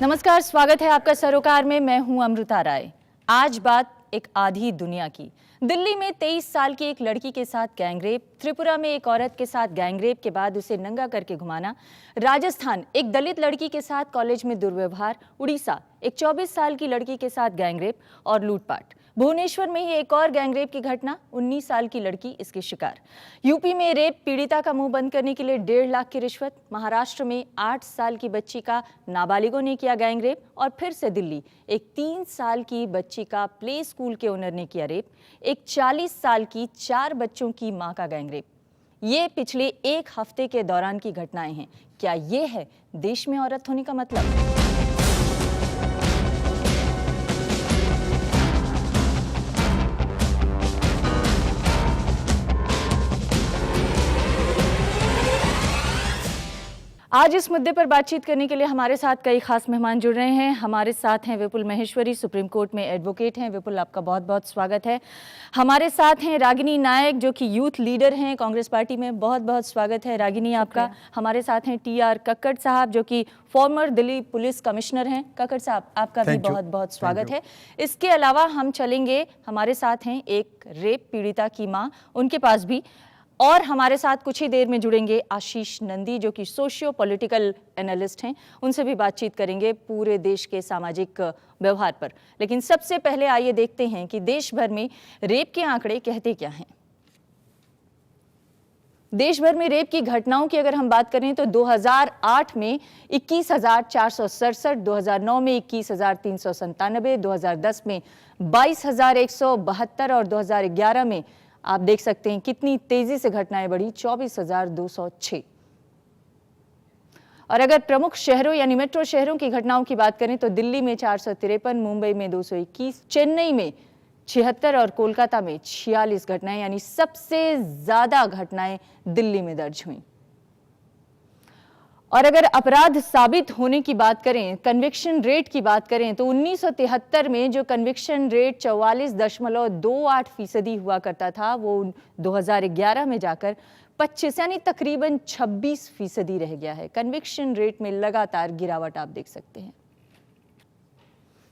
नमस्कार, स्वागत है आपका सरोकार में। मैं हूं अमृता राय। आज बात एक आधी दुनिया की। दिल्ली में 23 साल की एक लड़की के साथ गैंगरेप, त्रिपुरा में एक औरत के साथ गैंगरेप के बाद उसे नंगा करके घुमाना, राजस्थान एक दलित लड़की के साथ कॉलेज में दुर्व्यवहार, उड़ीसा एक 24 साल की लड़की के साथ गैंगरेप और लूटपाट, भुवनेश्वर में ही एक और गैंगरेप की घटना, 19 साल की लड़की इसकी शिकार। यूपी में रेप पीड़िता का मुंह बंद करने के लिए 1.5 लाख की रिश्वत। महाराष्ट्र में 8 साल की बच्ची का नाबालिगों ने किया गैंगरेप। और फिर से दिल्ली, एक 3 साल की बच्ची का प्ले स्कूल के ओनर ने किया रेप। एक 40 साल की 4 बच्चों की मां का गैंगरेप। ये पिछले एक हफ्ते के दौरान की घटनाएं हैं। क्या ये है देश में औरत होने का मतलब? आज इस मुद्दे पर बातचीत करने के लिए हमारे साथ कई खास मेहमान जुड़ रहे हैं। हमारे साथ हैं विपुल महेश्वरी, सुप्रीम कोर्ट में एडवोकेट हैं। विपुल, आपका बहुत बहुत स्वागत है। हमारे साथ हैं रागिनी नायक, जो कि यूथ लीडर हैं कांग्रेस पार्टी में। बहुत बहुत स्वागत है रागिनी आपका। हमारे साथ हैं टी.आर. कक्कड़ साहब, जो कि फॉर्मर दिल्ली पुलिस कमिश्नर हैं। कक्कड़ साहब, आपका भी बहुत बहुत स्वागत है। इसके अलावा हम चलेंगे, हमारे साथ हैं एक रेप पीड़िता की माँ, उनके पास भी। और हमारे साथ कुछ ही देर में जुड़ेंगे आशीष नंदी, जो कि सोशियो पॉलिटिकल एनालिस्ट हैं। उनसे भी बातचीत करेंगे पूरे देश के सामाजिक व्यवहार पर। लेकिन सबसे पहले आइए देखते हैं कि देश भर में रेप के आंकड़े कहते क्या हैं। देश भर में रेप की घटनाओं की अगर हम बात करें तो 2008 में 21,467, 2009 में 21,397, 2010 में 22,172 और 2011 में आप देख सकते हैं कितनी तेजी से घटनाएं बढ़ी, 24,206। और अगर प्रमुख शहरों यानी मेट्रो शहरों की घटनाओं की बात करें तो दिल्ली में 453, मुंबई में 221, चेन्नई में 76 और कोलकाता में 46 घटनाएं, यानी सबसे ज्यादा घटनाएं दिल्ली में दर्ज हुई। और अगर अपराध साबित होने की बात करें, कन्विक्शन रेट की बात करें, तो 1973 में जो कन्विक्शन रेट 44.28% हुआ करता था, वो 2011 में जाकर 25 यानी तकरीबन 26% रह गया है। कन्विक्शन रेट में लगातार गिरावट आप देख सकते हैं।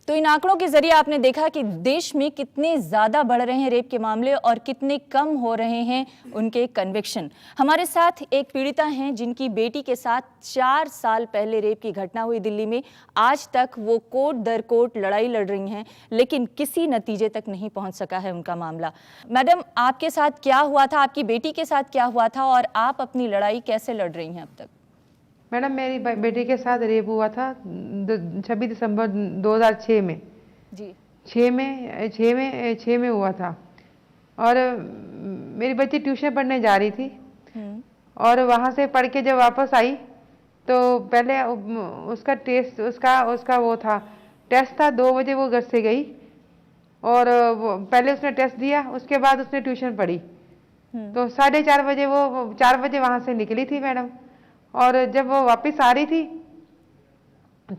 तो इन आंकड़ों के जरिए आपने देखा कि देश में कितने ज्यादा बढ़ रहे हैं रेप के मामले और कितने कम हो रहे हैं उनके कन्विक्शन। हमारे साथ एक पीड़िता हैं जिनकी बेटी के साथ 4 साल पहले रेप की घटना हुई दिल्ली में। आज तक वो कोर्ट दर कोर्ट लड़ाई लड़ रही हैं, लेकिन किसी नतीजे तक नहीं पहुंच सका है उनका मामला। मैडम, आपके साथ क्या हुआ था, आपकी बेटी के साथ क्या हुआ था और आप अपनी लड़ाई कैसे लड़ रही हैं अब तक? मैडम, मेरी बेटी के साथ रेप हुआ था 26 दिसंबर 2006 में जी। 6 में हुआ था। और मेरी बच्ची ट्यूशन पढ़ने जा रही थी और वहाँ से पढ़ के जब वापस आई तो पहले उसका टेस्ट उसका वो था, टेस्ट था। 2 बजे वो घर से गई और पहले उसने टेस्ट दिया, उसके बाद उसने ट्यूशन पढ़ी। तो 4:30 बजे वो 4 बजे वहाँ से निकली थी मैडम। और जब वो वापस आ रही थी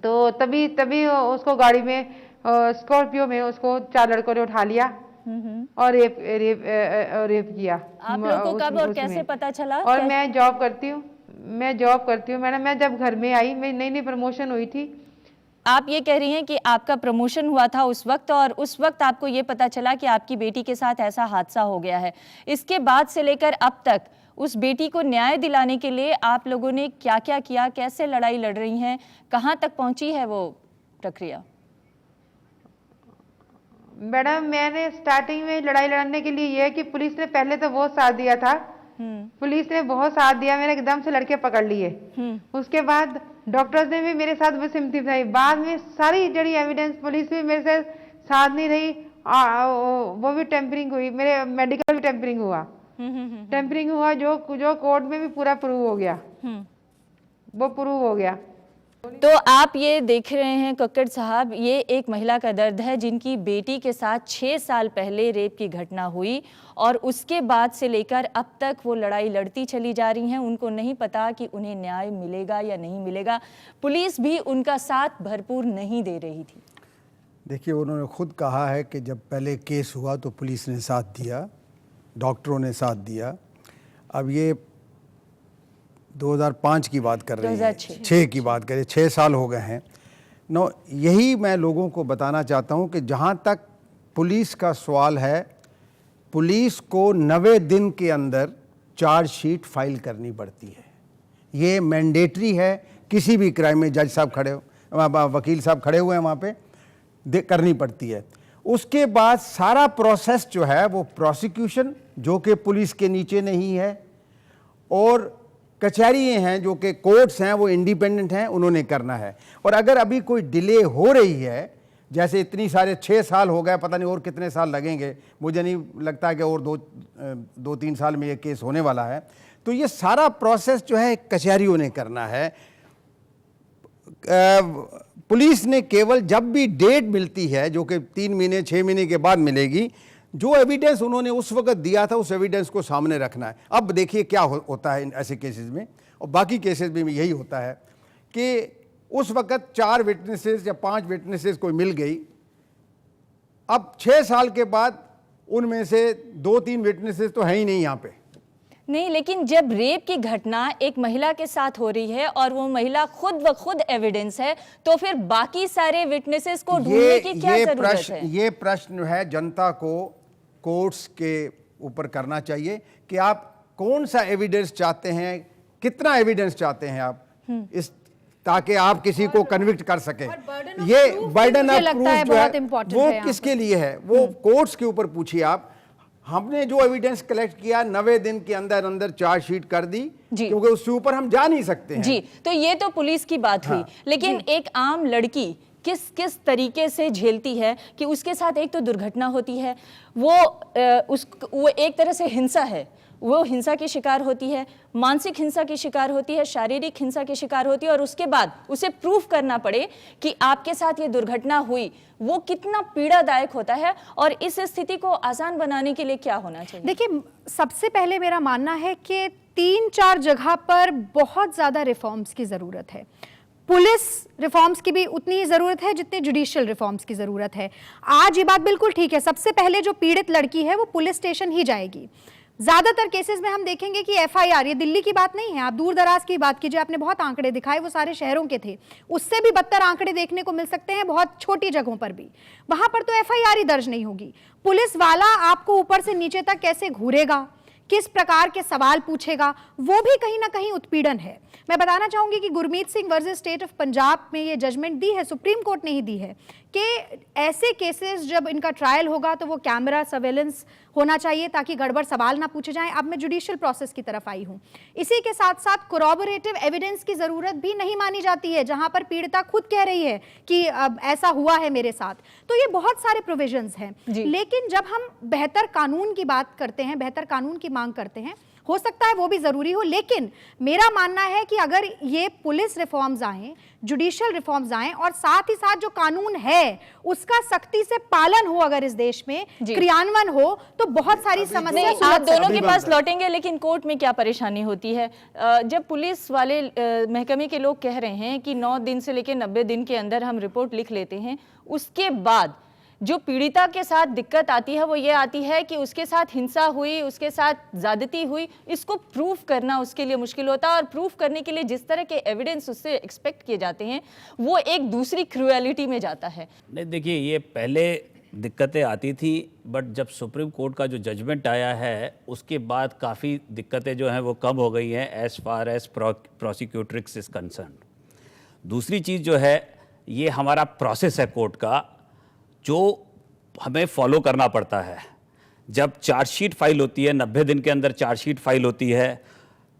तो तभी उसको गाड़ी में, स्कॉर्पियो में, उसको 4 लड़कों ने उठा लिया और रेप किया। आप लोगों को कब और कैसे पता चला? और मैं जॉब करती हूँ मैडम। मैं जब घर में आई, मेरी नई प्रमोशन हुई थी। आप ये कह रही हैं कि आपका प्रमोशन हुआ था उस वक्त, और उस वक्त आपको ये पता चला कि आपकी बेटी के साथ ऐसा हादसा हो गया है। इसके बाद से लेकर अब तक उस बेटी को न्याय दिलाने के लिए आप लोगों ने क्या क्या किया, कैसे लड़ाई लड़ रही हैं, कहां तक पहुंची है वो प्रक्रिया? मैडम, मैंने स्टार्टिंग में लड़ाई लड़ने के लिए ये है कि पुलिस ने पहले तो बहुत साथ दिया था। पुलिस ने बहुत साथ दिया, मेरे एकदम से लड़के पकड़ लिए। उसके बाद डॉक्टर्स ने भी मेरे साथ बहुत सिम्पथी दिखाई। बाद में सारी जड़ी एविडेंस, पुलिस भी मेरे से साथ नहीं रही। वो भी टेम्परिंग हुई, मेरे मेडिकल भी टेम्परिंग हुआ। जो कोर्ट में भी पूरा प्रूव हो गया, वो प्रूव हो गया। तो आप ये देख रहे हैं कक्कड़ साहब, ये एक महिला का दर्द है जिनकी बेटी के साथ 6 साल पहले रेप की घटना हुई और उसके बाद से लेकर अब तक वो लड़ाई लड़ती चली जा रही हैं। उनको नहीं पता कि उन्हें न्याय मिलेगा या नहीं मिलेगा। पुलिस भी उनका साथ भरपूर नहीं दे रही थी। देखिए, उन्होंने खुद कहा है कि जब पहले केस हुआ तो पुलिस ने साथ दिया, डॉक्टरों ने साथ दिया। अब ये 2005 की बात कर रही है, 6 की बात करें, 6 साल हो गए हैं। नो, यही मैं लोगों को बताना चाहता हूं कि जहां तक पुलिस का सवाल है, पुलिस को 90 दिन के अंदर चार्जशीट फाइल करनी पड़ती है। ये मैंडेटरी है, किसी भी क्राइम में जज साहब खड़े वकील साहब खड़े हुए हैं वहाँ पे, करनी पड़ती है। उसके बाद सारा प्रोसेस जो है वो प्रोसिक्यूशन, जो कि पुलिस के नीचे नहीं है, और कचहरियाँ हैं जो कि कोर्ट्स हैं, वो इंडिपेंडेंट हैं, उन्होंने करना है। और अगर अभी कोई डिले हो रही है, जैसे इतनी सारे 6 साल हो गए, पता नहीं और कितने साल लगेंगे, मुझे नहीं लगता कि और 2-3 साल में ये केस होने वाला है, तो ये सारा प्रोसेस जो है कचहरियों ने करना है। पुलिस ने केवल जब भी डेट मिलती है, जो कि 3 महीने 6 महीने के बाद मिलेगी, जो एविडेंस उन्होंने उस वक्त दिया था उस एविडेंस को सामने रखना है। अब देखिए क्या होता है ऐसे केसेस में, और बाकी केसेस में यही होता है कि उस वक्त 4 विटनेसेस या 5 विटनेसेस कोई मिल गई, अब 6 साल के बाद उनमें से 2-3 विटनेसेस तो हैं ही नहीं यहाँ पे। नहीं, लेकिन जब रेप की घटना एक महिला के साथ हो रही है और वो महिला खुद व खुद एविडेंस है, तो फिर बाकी सारे विटनेसेस को ढूंढने की क्या जरूरत है? ये प्रश्न है जनता को कोर्ट्स के ऊपर करना चाहिए कि आप कौन सा एविडेंस चाहते हैं, कितना एविडेंस चाहते हैं आप, इस ताकि आप किसी को कन्विक्ट कर सकें। ये बर्डन ऑफ प्रूफ जो है वो किसके लिए है, वो कोर्ट्स के ऊपर पूछिए आप। हमने जो एविडेंस कलेक्ट किया 90 दिन के अंदर अंदर चार्जशीट कर दी, क्योंकि उसके ऊपर हम जा नहीं सकते हैं। जी, तो ये तो पुलिस की बात हुई, लेकिन एक आम लड़की किस किस तरीके से झेलती है कि उसके साथ एक तो दुर्घटना होती है, वो एक तरह से हिंसा है, वो हिंसा की शिकार होती है, मानसिक हिंसा की शिकार होती है, शारीरिक हिंसा की शिकार होती है, और उसके बाद उसे प्रूफ करना पड़े कि आपके साथ ये दुर्घटना हुई, वो कितना पीड़ादायक होता है। और इस स्थिति को आसान बनाने के लिए क्या होना चाहिए? देखिए, सबसे पहले मेरा मानना है कि 3-4 जगह पर बहुत ज़्यादा रिफॉर्म्स की ज़रूरत है। पुलिस रिफॉर्म्स की भी उतनी ही ज़रूरत है जितनी जुडिशियल रिफॉर्म्स की ज़रूरत है। आज ये बात बिल्कुल ठीक है, सबसे पहले जो पीड़ित लड़की है वो पुलिस स्टेशन ही जाएगी। ज्यादातर केसेस में हम देखेंगे कि एफआईआर, ये दिल्ली की बात नहीं है, आप दूर दराज की बात कीजिए, आपने बहुत आंकड़े दिखाए, वो सारे शहरों के थे, उससे भी बदतर आंकड़े देखने को मिल सकते हैं बहुत छोटी जगहों पर भी। वहां पर तो एफआईआर ही दर्ज नहीं होगी। पुलिस वाला आपको ऊपर से नीचे तक कैसे घूरेगा, किस प्रकार के सवाल पूछेगा, वो भी कहीं ना कहीं उत्पीड़न है। मैं बताना चाहूंगी कि Gurmeet Singh versus state of Punjab में ये जजमेंट दी है, सुप्रीम कोर्ट ने ही दी है, कि ऐसे केसेस जब इनका ट्रायल होगा तो वो कैमरा सर्वेलेंस होना चाहिए ताकि गड़बड़ सवाल ना पूछे जाएं। अब मैं जुडिशियल प्रोसेस की तरफ आई हूं। इसी के साथ साथ कोरॉबोरेटिव एविडेंस की जरूरत भी नहीं मानी जाती है, जहां पर पीड़िता खुद कह रही है कि अब ऐसा हुआ है मेरे साथ। तो ये बहुत सारे प्रोविजंस हैं, लेकिन जब हम बेहतर कानून की बात करते हैं, बेहतर कानून की मांग करते हैं, हो सकता है वो भी जरूरी हो, लेकिन मेरा मानना है कि अगर ये पुलिस रिफॉर्म्स आए, जुडिशियल रिफॉर्म्स आए, और साथ ही साथ जो कानून है उसका सख्ती से पालन हो, अगर इस देश में क्रियान्वयन हो, तो बहुत सारी समस्याएं। आप दोनों के पास लौटेंगे, लेकिन कोर्ट में क्या परेशानी होती है जब पुलिस वाले महकमे के लोग कह रहे हैं कि 9 दिन से लेकर 90 दिन के अंदर हम रिपोर्ट लिख लेते हैं, उसके बाद जो पीड़िता के साथ दिक्कत आती है वो ये आती है कि उसके साथ हिंसा हुई, उसके साथ ज्यादती हुई, इसको प्रूफ करना उसके लिए मुश्किल होता है। और प्रूफ करने के लिए जिस तरह के एविडेंस उससे एक्सपेक्ट किए जाते हैं वो एक दूसरी क्रूएलिटी में जाता है। नहीं, देखिए, ये पहले दिक्कतें आती थी, बट जब सुप्रीम कोर्ट का जो जजमेंट आया है उसके बाद काफ़ी दिक्कतें जो हैं वो कम हो गई हैं as far as prosecutrix is concern. दूसरी चीज़ जो है, ये हमारा प्रोसेस है कोर्ट का जो हमें फॉलो करना पड़ता है। जब चार्जशीट फाइल होती है, 90 दिन के अंदर चार्जशीट फाइल होती है,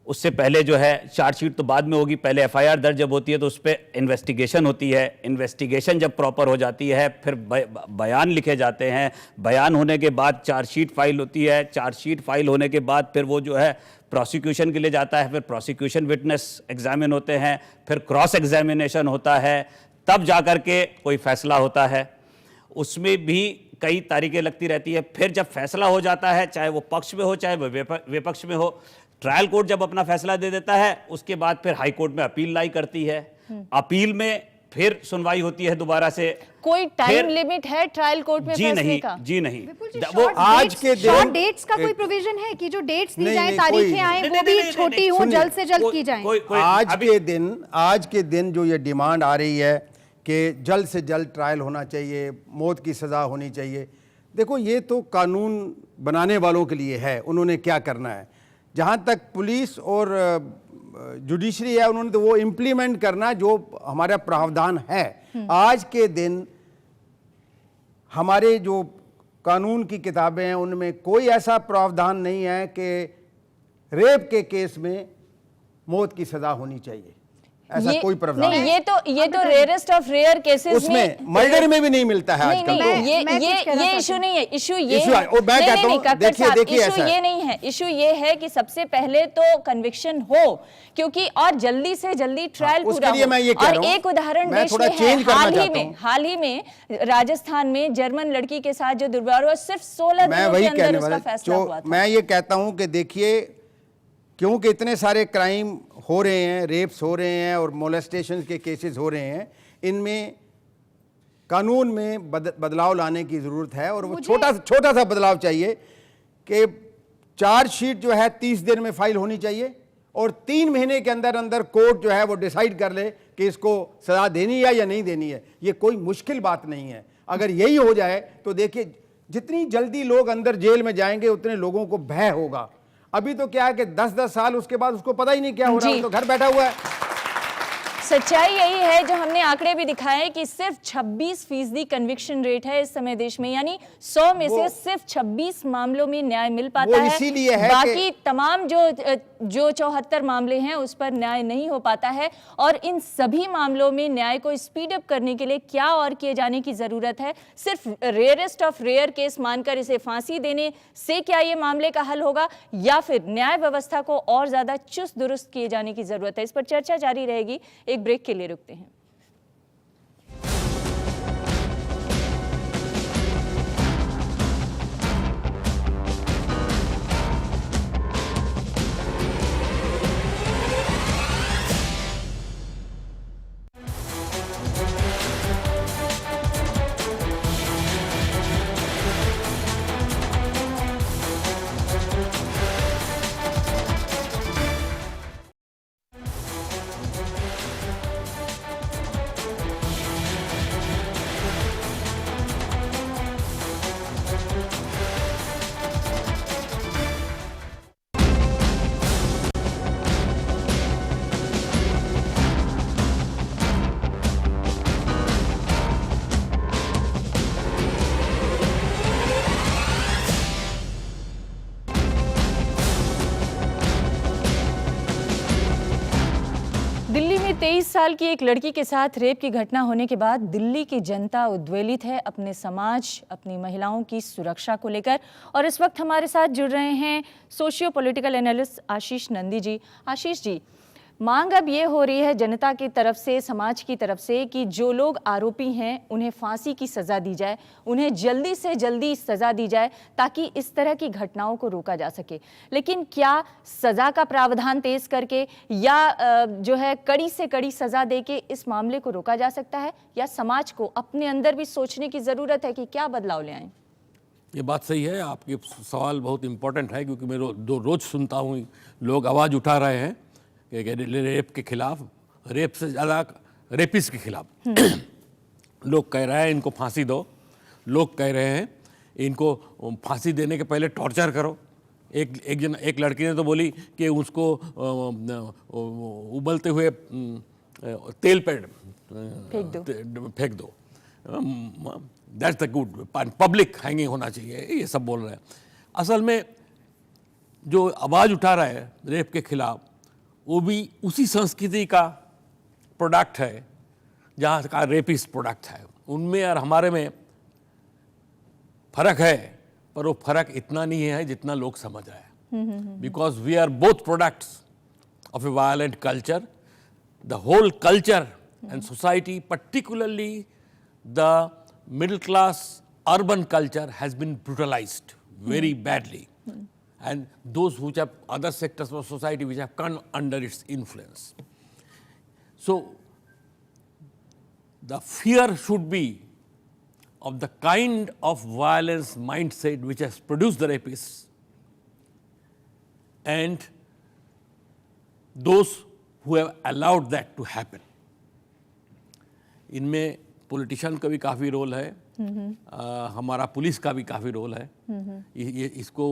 उससे पहले जो है चार्जशीट तो बाद में होगी, पहले एफआईआर दर्ज जब होती है तो उस पर इन्वेस्टिगेशन होती है, इन्वेस्टिगेशन जब प्रॉपर हो जाती है फिर बयान लिखे जाते हैं, बयान होने के बाद चार्जशीट फाइल होती है, चार्जशीट फाइल होने के बाद फिर वो जो है प्रोसिक्यूशन के लिए जाता है, फिर प्रोसिक्यूशन विटनेस एग्जामिन होते हैं, फिर क्रॉस एग्जामिनेशन होता है, तब जा कर के कोई फैसला होता है। उसमें भी कई तारीखें लगती रहती है। फिर जब फैसला हो जाता है, चाहे वो पक्ष में हो चाहे वो विपक्ष में हो, ट्रायल कोर्ट जब अपना फैसला दे देता है, उसके बाद फिर हाई कोर्ट में अपील लाई करती है, अपील में फिर सुनवाई होती है दोबारा से। कोई टाइम लिमिट है ट्रायल कोर्ट में फैसले का? जी नहीं। वो आज के दिन डेट्स का कोई प्रोविजन है कि जो डेट्स दी जाए, तारीखें आए, वो भी छोटी हो, जल्द से जल्द की जाए? आज के दिन जो ये डिमांड आ रही है कि जल्द से जल्द ट्रायल होना चाहिए, मौत की सज़ा होनी चाहिए। देखो, ये तो कानून बनाने वालों के लिए है, उन्होंने क्या करना है। जहाँ तक पुलिस और जुडिशरी है, उन्होंने तो वो इम्प्लीमेंट करना जो हमारा प्रावधान है। आज के दिन हमारे जो कानून की किताबें हैं उनमें कोई ऐसा प्रावधान नहीं है कि रेप के केस में मौत की सजा होनी चाहिए, ऐसा कोई प्रावधान नहीं। ये तो रेयरेस्ट ऑफ रेयर केसेस उसमें मर्डर में भी नहीं मिलता है आजकल। ये इशू नहीं है। इशू ये issue है, और मैं कहता हूं, देखिए इशू ये नहीं है। इशू ये है कि सबसे पहले तो कन्विक्शन हो, क्योंकि और जल्दी से जल्दी ट्रायल पूरा हो। मैं ये कह रहा और हूं, एक उदाहरण मैं देश थोड़ा में चेंज है, करना चाहता हूं। हाल ही में राजस्थान में जर्मन लड़की के साथ जो दुर्व्यवहार हुआ, सिर्फ 16 दिनों के अंदर उसका फैसला हुआ था। मैं ये कहता हूं कि देखिए, क्योंकि इतने सारे क्राइम हो रहे हैं, रेप्स हो रहे हैं और मोलेस्टेशन के केसेस हो रहे हैं, इनमें कानून में बदलाव लाने की ज़रूरत है। और वो छोटा सा बदलाव चाहिए कि चार्जशीट जो है 30 दिन में फाइल होनी चाहिए और 3 महीने के अंदर अंदर कोर्ट जो है वो डिसाइड कर ले कि इसको सज़ा देनी है या नहीं देनी है। ये कोई मुश्किल बात नहीं है। अगर यही हो जाए तो देखिए, जितनी जल्दी लोग अंदर जेल में जाएंगे उतने लोगों को भय होगा। अभी तो क्या है कि 10-10 साल उसके बाद उसको पता ही नहीं क्या हो रहा है, तो घर बैठा हुआ है। सच्चाई यही है, जो हमने आंकड़े भी दिखाए हैं, कि सिर्फ 26% कन्विक्शन रेट है इस समय देश में, यानी 100 में से सिर्फ 26 मामलों में न्याय मिल पाता है। इसीलिए है बाकी तमाम जो 74 मामले हैं उस पर न्याय नहीं हो पाता है। और इन सभी मामलों में न्याय को स्पीड अप करने के लिए क्या और किए जाने की जरूरत है? सिर्फ रेयरेस्ट ऑफ रेयर केस मानकर इसे फांसी देने से क्या ये मामले का हल होगा, या फिर न्याय व्यवस्था को और ज्यादा चुस्त दुरुस्त किए जाने की जरूरत है? इस पर चर्चा जारी रहेगी। एक ब्रेक के लिए रुकते हैं। दिल्ली में 23 साल की एक लड़की के साथ रेप की घटना होने के बाद दिल्ली की जनता उद्वेलित है अपने समाज, अपनी महिलाओं की सुरक्षा को लेकर। और इस वक्त हमारे साथ जुड़ रहे हैं सोशियो पॉलिटिकल एनालिस्ट आशीष नंदी जी। आशीष जी, मांग अब ये हो रही है जनता की तरफ से, समाज की तरफ से, कि जो लोग आरोपी हैं उन्हें फांसी की सज़ा दी जाए, उन्हें जल्दी से जल्दी सज़ा दी जाए ताकि इस तरह की घटनाओं को रोका जा सके। लेकिन क्या सज़ा का प्रावधान तेज करके या जो है कड़ी से कड़ी सज़ा दे के इस मामले को रोका जा सकता है, या समाज को अपने अंदर भी सोचने की ज़रूरत है कि क्या बदलाव ले आएं? ये बात सही है, आपके सवाल बहुत इम्पोर्टेंट है, क्योंकि मैं रोज़ सुनता हूँ लोग आवाज़ उठा रहे हैं कि रेप के खिलाफ, रेप से ज़्यादा रेपिस्ट के खिलाफ। लोग कह रहे हैं इनको फांसी दो, लोग कह रहे हैं इनको फांसी देने के पहले टॉर्चर करो। एक लड़की ने तो बोली कि उसको उबलते हुए तेल पे फेंक दो। That's the good, public hanging होना चाहिए, ये सब बोल रहे हैं। असल में जो आवाज़ उठा रहा है रेप के खिलाफ, वो भी उसी संस्कृति का प्रोडक्ट है जहाँ का रेपिस्ट प्रोडक्ट है। उनमें और हमारे में फ़र्क है, पर वो फ़र्क इतना नहीं है जितना लोग समझ रहे हैं। Because we are both products of a violent culture. The whole culture and society, particularly the middle class urban culture, has been brutalized very badly. And those which have other sectors of society which have come under its influence. So the fear should be of the kind of violence mindset which has produced the rapists, and those who have allowed that to happen. इनमें politician का भी काफ़ी role है, हमारा police का भी काफ़ी role है। ये इसको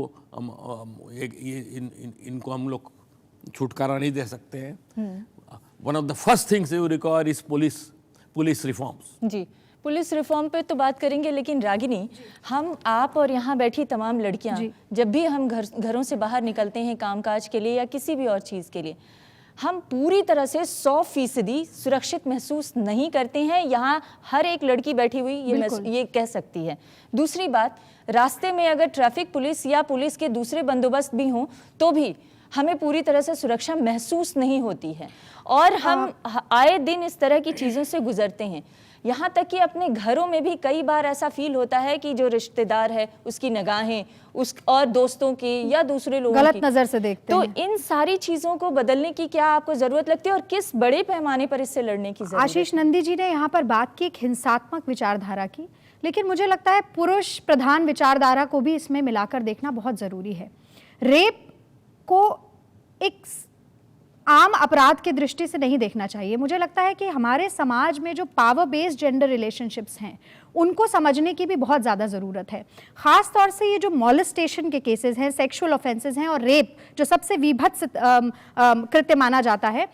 इनको हम लोग छुटकारा नहीं दे सकते हैं। One of the first things you require is police reforms. जी, पुलिस रिफॉर्म पे तो बात करेंगे, लेकिन रागिनी, हम आप और यहाँ बैठी तमाम लड़कियाँ जब भी हम घरों से बाहर निकलते हैं कामकाज के लिए या किसी भी और चीज़ के लिए, हम पूरी तरह से 100% सुरक्षित महसूस नहीं करते हैं। यहाँ हर एक लड़की बैठी हुई ये कह सकती है। दूसरी बात, रास्ते में अगर ट्रैफिक पुलिस या पुलिस के दूसरे बंदोबस्त भी हों तो भी हमें पूरी तरह से सुरक्षा महसूस नहीं होती है, और हम आए दिन इस तरह की चीज़ों से गुजरते हैं। यहाँ तक कि अपने घरों में भी कई बार ऐसा फील होता है कि जो रिश्तेदार है उसकी निगाहें उस और दोस्तों की या दूसरे लोगों गलत की नजर से देखते तो हैं। इन सारी चीज़ों को बदलने की क्या आपको ज़रूरत लगती है और किस बड़े पैमाने पर इससे लड़ने की ज़रूरत? आशीष नंदी जी ने यहाँ पर बात की एक हिंसात्मक विचारधारा की, लेकिन मुझे लगता है पुरुष प्रधान विचारधारा को भी इसमें मिलाकर देखना बहुत ज़रूरी है। रेप को एक आम अपराध की दृष्टि से नहीं देखना चाहिए। मुझे लगता है कि हमारे समाज में जो पावर बेस्ड जेंडर रिलेशनशिप्स हैं उनको समझने की भी बहुत ज़्यादा ज़रूरत है। ख़ास तौर से ये जो मॉलेस्टेशन के केसेस हैं, सेक्सुअल ऑफेंसेस हैं और रेप जो सबसे विभत्स कृत्य माना जाता है,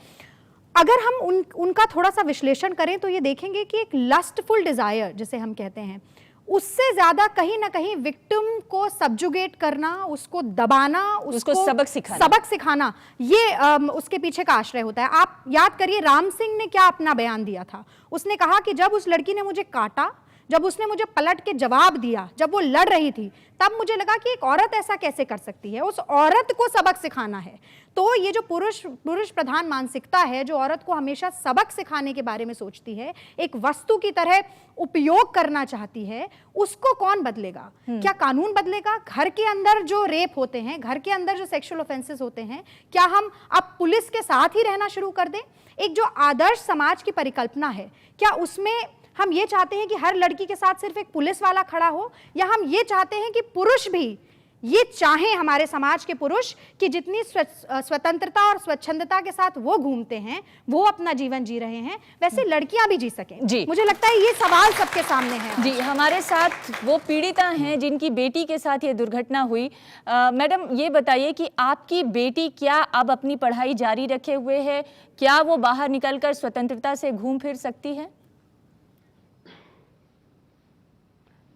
अगर हम उनका थोड़ा सा विश्लेषण करें तो ये देखेंगे कि एक लस्टफुल डिज़ायर जिसे हम कहते हैं, उससे ज्यादा कहीं ना कहीं विक्टिम को सब्जुगेट करना, उसको दबाना, उसको सबक सिखाना ये उसके पीछे का आश्रय होता है। आप याद करिए राम सिंह ने क्या अपना बयान दिया था। उसने कहा कि जब उस लड़की ने मुझे काटा, जब उसने मुझे पलट के जवाब दिया, जब वो लड़ रही थी, तब मुझे लगा कि एक औरत ऐसा कैसे कर सकती है, उस औरत को सबक सिखाना है। तो ये जो पुरुष प्रधान मानसिकता है, जो औरत को हमेशा सबक सिखाने के बारे में सोचती है, एक वस्तु की तरह उपयोग करना चाहती है, उसको कौन बदलेगा? क्या कानून बदलेगा? घर के अंदर जो रेप होते हैं, घर के अंदर जो सेक्सुअल ऑफेंसेस होते हैं, क्या हम अब पुलिस के साथ ही रहना शुरू कर दें? एक जो आदर्श समाज की परिकल्पना है, क्या उसमें हम ये चाहते हैं कि हर लड़की के साथ सिर्फ एक पुलिस वाला खड़ा हो, या हम ये चाहते हैं कि पुरुष भी ये चाहें, हमारे समाज के पुरुष, कि जितनी स्वतंत्रता और स्वच्छंदता के साथ वो घूमते हैं, वो अपना जीवन जी रहे हैं, वैसे लड़कियां भी जी सकें? जी, मुझे लगता है ये सवाल सबके सामने है। जी, हमारे साथ वो पीड़िता हैं जिनकी बेटी के साथ ये दुर्घटना हुई। मैडम, ये बताइए कि आपकी बेटी क्या अब अपनी पढ़ाई जारी रखे हुए है? क्या वो बाहर निकलकर स्वतंत्रता से घूम फिर सकती है?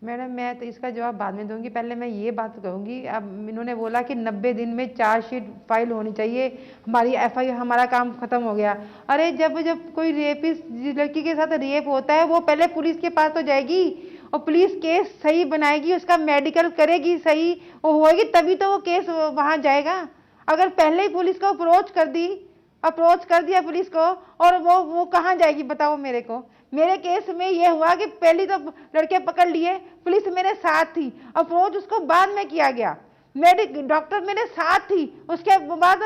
मैडम, मैं तो इसका जवाब बाद में दूंगी। पहले मैं ये बात कहूंगी, अब इन्होंने बोला कि 90 दिन में चार्जशीट फाइल होनी चाहिए, हमारी FIR, हमारा काम खत्म हो गया। अरे जब कोई रेपिस्ट लड़की के साथ रेप होता है, वो पहले पुलिस के पास तो जाएगी और पुलिस केस सही बनाएगी, उसका मेडिकल करेगी, सही वो होएगी, तभी तो वो केस वहाँ जाएगा। अगर पहले ही पुलिस को अप्रोच कर दिया पुलिस को, और वो कहाँ जाएगी बताओ मेरे को? मेरे केस में ये हुआ कि पहले तो लड़के पकड़ लिए, पुलिस मेरे साथ थी, अप्रोच उसको बाद में किया गया, डॉक्टर मेरे साथ थी, उसके बाद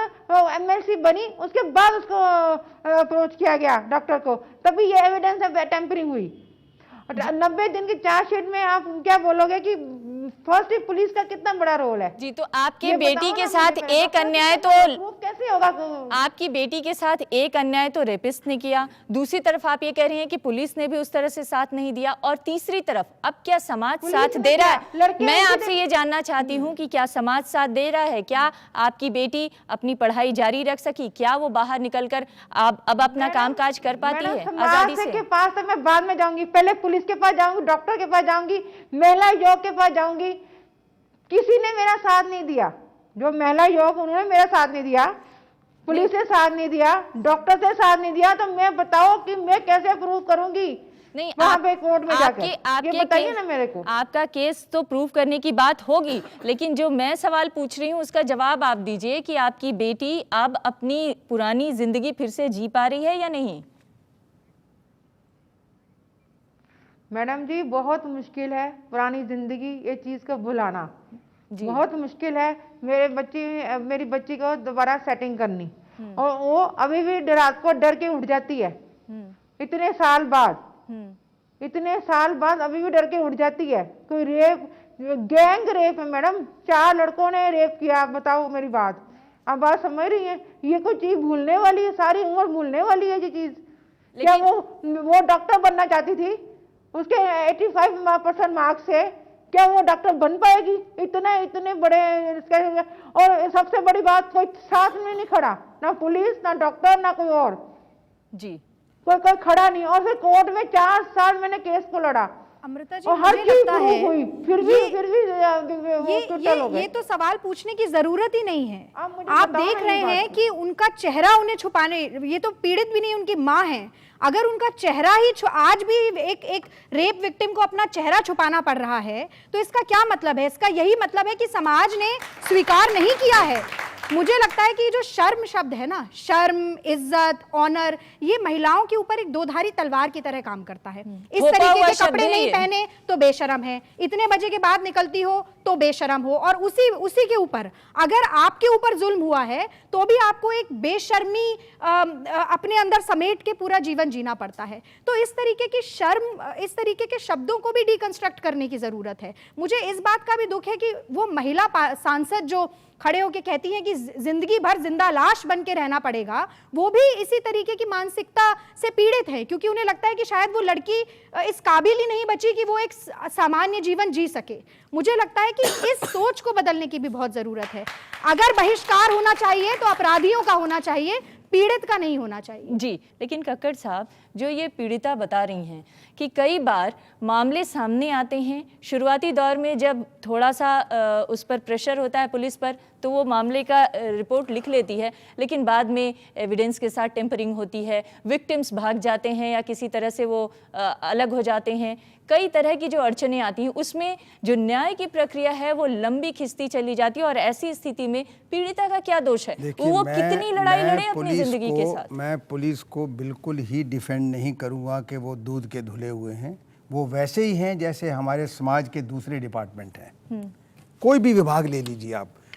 MLC बनी, उसके बाद उसको अप्रोच किया गया डॉक्टर को, तभी ये एविडेंस टेम्परिंग हुई। 90 दिन की चार्जशीट में आप क्या बोलोगे कि फर्स्ट पुलिस का कितना बड़ा रोल है? जी, तो आपकी बेटी के साथ एक अन्याय तो कैसे होगा? आपकी बेटी के साथ एक अन्याय तो रेपिस्ट ने किया, दूसरी तरफ आप ये कह रही हैं कि पुलिस ने भी उस तरह से साथ नहीं दिया, और तीसरी तरफ अब क्या समाज साथ दे रहा है? मैं आपसे ये जानना चाहती हूँ कि क्या समाज साथ दे रहा है? क्या आपकी बेटी अपनी पढ़ाई जारी रख सकी? क्या वो बाहर निकलकर अब अपना कामकाज कर पाती है आजादी से? के पास तो मैं बाद में जाऊंगी, पहले पुलिस के पास जाऊंगी, डॉक्टर के पास जाऊंगी, महिला आयोग के पास जाऊंगी। किसी ने मेरा साथ नहीं दिया, जो महिला आयोग उन्होंने मेरा साथ नहीं दिया, पुलिस से साथ नहीं दिया, डॉक्टर से साथ नहीं दिया, तो मैं बताओ कि मैं कैसे प्रूव करूंगी? नहीं, वहां पे कोर्ट में जाकर ये बताइए ना मेरे को। आपका केस तो प्रूव करने की बात होगी, लेकिन जो मैं सवाल पूछ रही हूँ उसका जवाब आप दीजिए कि आपकी बेटी अब अपनी पुरानी जिंदगी फिर से जी पा रही है या नहीं? मैडम जी, बहुत मुश्किल है पुरानी जिंदगी ये चीज को भुलाना, बहुत मुश्किल है। मेरी बच्ची को दोबारा सेटिंग करनी, और वो अभी भी रात को डर के उठ जाती है, इतने साल बाद अभी भी डर के उठ जाती है। कोई रेप, गैंग रेप है मैडम, 4 लड़कों ने रेप किया, बताओ मेरी बात, आप बात समझ रही हैं? ये कोई चीज भूलने वाली है? सारी उम्र भूलने वाली है ये चीज? क्या वो डॉक्टर बनना चाहती थी? उसके 85% मार्क्स से क्या वो डॉक्टर बन पाएगी? इतने बड़े और सबसे बड़ी बात, कोई साथ में नहीं खड़ा, ना पुलिस, ना डॉक्टर, ना कोई और जी, कोई खड़ा नहीं। और फिर कोर्ट में 4 साल मैंने केस को लड़ा अमृता जी, और हर मुझे चीज लगता है हुई, फिर भी वो टोटल हो गए। ये तो सवाल पूछने की जरूरत ही नहीं है। आप मुझे आप बताओ देख ना रहे ये हैं बात। कि उनका चेहरा उन्हें छुपाने, ये तो पीड़ित भी नहीं, उनकी माँ है, अगर उनका चेहरा ही आज भी एक रेप विक्टिम को अपना चेहरा छुपाना पड़ रहा है तो इसका क्या मतलब है? इसका यही मतलब है कि समाज ने स्वीकार नहीं किया है। मुझे लगता है कि जो शर्म शब्द है ना, शर्म, इज्जत, ऑनर, ये महिलाओं के ऊपर एक दोधारी तलवार की तरह काम करता है। इस थोपा तरीके हुआ के शब्द कपड़े है नहीं ये। पहने तो बेशरम है, इतने बजे के बाद निकलती हो तो बेशरम हो, और उसी के ऊपर अगर आपके ऊपर जुल्म हुआ है तो भी आपको एक बेशर्मी अपने अंदर समेट के पूरा जीवन जीना पड़ता है। तो इस तरीके की शर्म, इस तरीके के शब्दों को भी डिकंस्ट्रक्ट करने की जरूरत है। मुझे इस बात का भी दुख है कि वो महिला सांसद जो खड़े होकर कहती हैं कि जिंदगी भर जिंदा लाश बन के रहना पड़ेगा, वो भी इसी तरीके की मानसिकता से पीड़ित है, क्योंकि उन्हें लगता है कि शायद वो लड़की इस काबिल ही नहीं बची कि वो एक सामान्य जीवन जी सके। मुझे लगता है कि इस सोच को बदलने की भी बहुत जरूरत है। अगर बहिष्कार होना चाहिए तो अपराधियों का होना चाहिए, पीड़ित का नहीं होना चाहिए। जी, लेकिन कक्कड़ साहब, जो ये पीड़िता बता रही हैं कि कई बार मामले सामने आते हैं, शुरुआती दौर में जब थोड़ा सा उस पर प्रेशर होता है पुलिस पर तो वो मामले का रिपोर्ट लिख लेती है, लेकिन बाद में एविडेंस के साथ टेम्परिंग होती है, विक्टिम्स भाग जाते हैं या किसी तरह से वो अलग हो जाते हैं, कई तरह की जो अड़चनें आती हैं, उसमें जो न्याय की प्रक्रिया है वो लंबी खिंचती चली जाती है। और ऐसी स्थिति में पीड़िता का क्या दोष है? देखिए, वो कितनी लड़ाई लड़े अपनी पुलिस जिंदगी के साथ। मैं पुलिस को बिल्कुल ही डिफेंड नहीं करूंगा कि वो दूध के धुले हुए हैं। वो वैसे ही हैं जैसे हमारे समाज के दूसरे डिपार्टमेंट हैं। कोई भी विभाग ले लीजिए,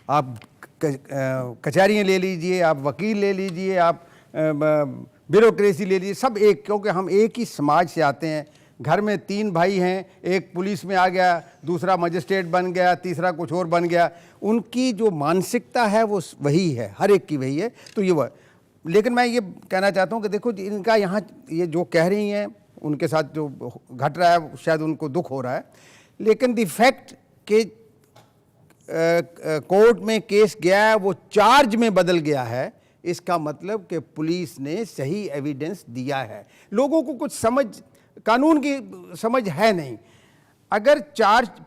आप कचहरियाँ ले लीजिए, आप वकील ले लीजिए, आप ब्यूरोक्रेसी ले लीजिए, सब एक, क्योंकि हम एक ही समाज से आते हैं। घर में 3 भाई हैं, एक पुलिस में आ गया, दूसरा मजिस्ट्रेट बन गया, तीसरा कुछ और बन गया। उनकी जो मानसिकता है वो वही है, हर एक की वही है। तो ये वह, लेकिन मैं ये कहना चाहता हूँ कि देखो इनका यहाँ ये जो कह रही हैं, उनके साथ जो घट रहा है शायद उनको दुख हो रहा है, लेकिन द फैक्ट कि कोर्ट में केस गया है, वो चार्ज में बदल गया है, इसका मतलब कि पुलिस ने सही एविडेंस दिया है। लोगों को कुछ समझ, कानून की समझ है नहीं। अगर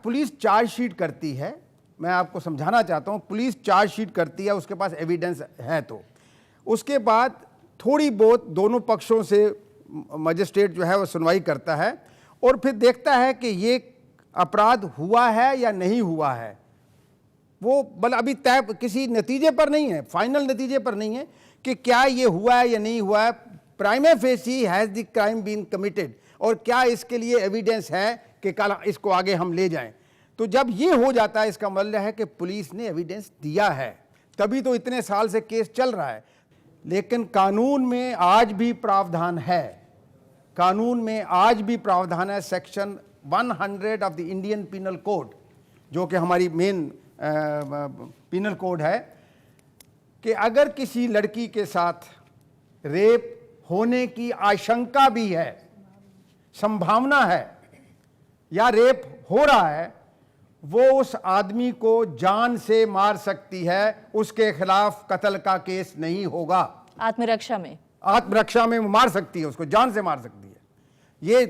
पुलिस चार्जशीट करती है, मैं आपको समझाना चाहता हूँ, पुलिस चार्जशीट करती है, उसके पास एविडेंस है, तो उसके बाद थोड़ी बहुत दोनों पक्षों से मजिस्ट्रेट जो है वो सुनवाई करता है और फिर देखता है कि ये अपराध हुआ है या नहीं हुआ है। वो बल अभी तय किसी नतीजे पर नहीं है, फाइनल नतीजे पर नहीं है कि क्या ये हुआ है या नहीं हुआ है। Prima facie has the crime been committed, और क्या इसके लिए एविडेंस है कि कल इसको आगे हम ले जाएं। तो जब ये हो जाता है, इसका मतलब है कि पुलिस ने एविडेंस दिया है, तभी तो इतने साल से केस चल रहा है। लेकिन कानून में आज भी प्रावधान है, कानून में आज भी प्रावधान है, section 100 of the Indian penal code, जो कि हमारी मेन पिनल कोड है, कि अगर किसी लड़की के साथ रेप होने की आशंका भी है, संभावना है, या रेप हो रहा है, वो उस आदमी को जान से मार सकती है, उसके खिलाफ कत्ल का केस नहीं होगा। आत्मरक्षा में वो मार सकती है, उसको जान से मार सकती है। ये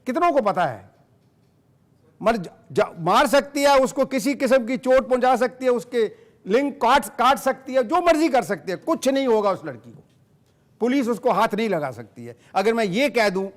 कितनों को पता है? मार सकती है, उसको किसी किस्म की चोट पहुंचा सकती है, उसके लिंग काट सकती है, जो मर्जी कर सकती है, कुछ नहीं होगा उस लड़की को। पुलिस उसको हाथ नहीं लगा सकती है। अगर मैं ये कह दूं,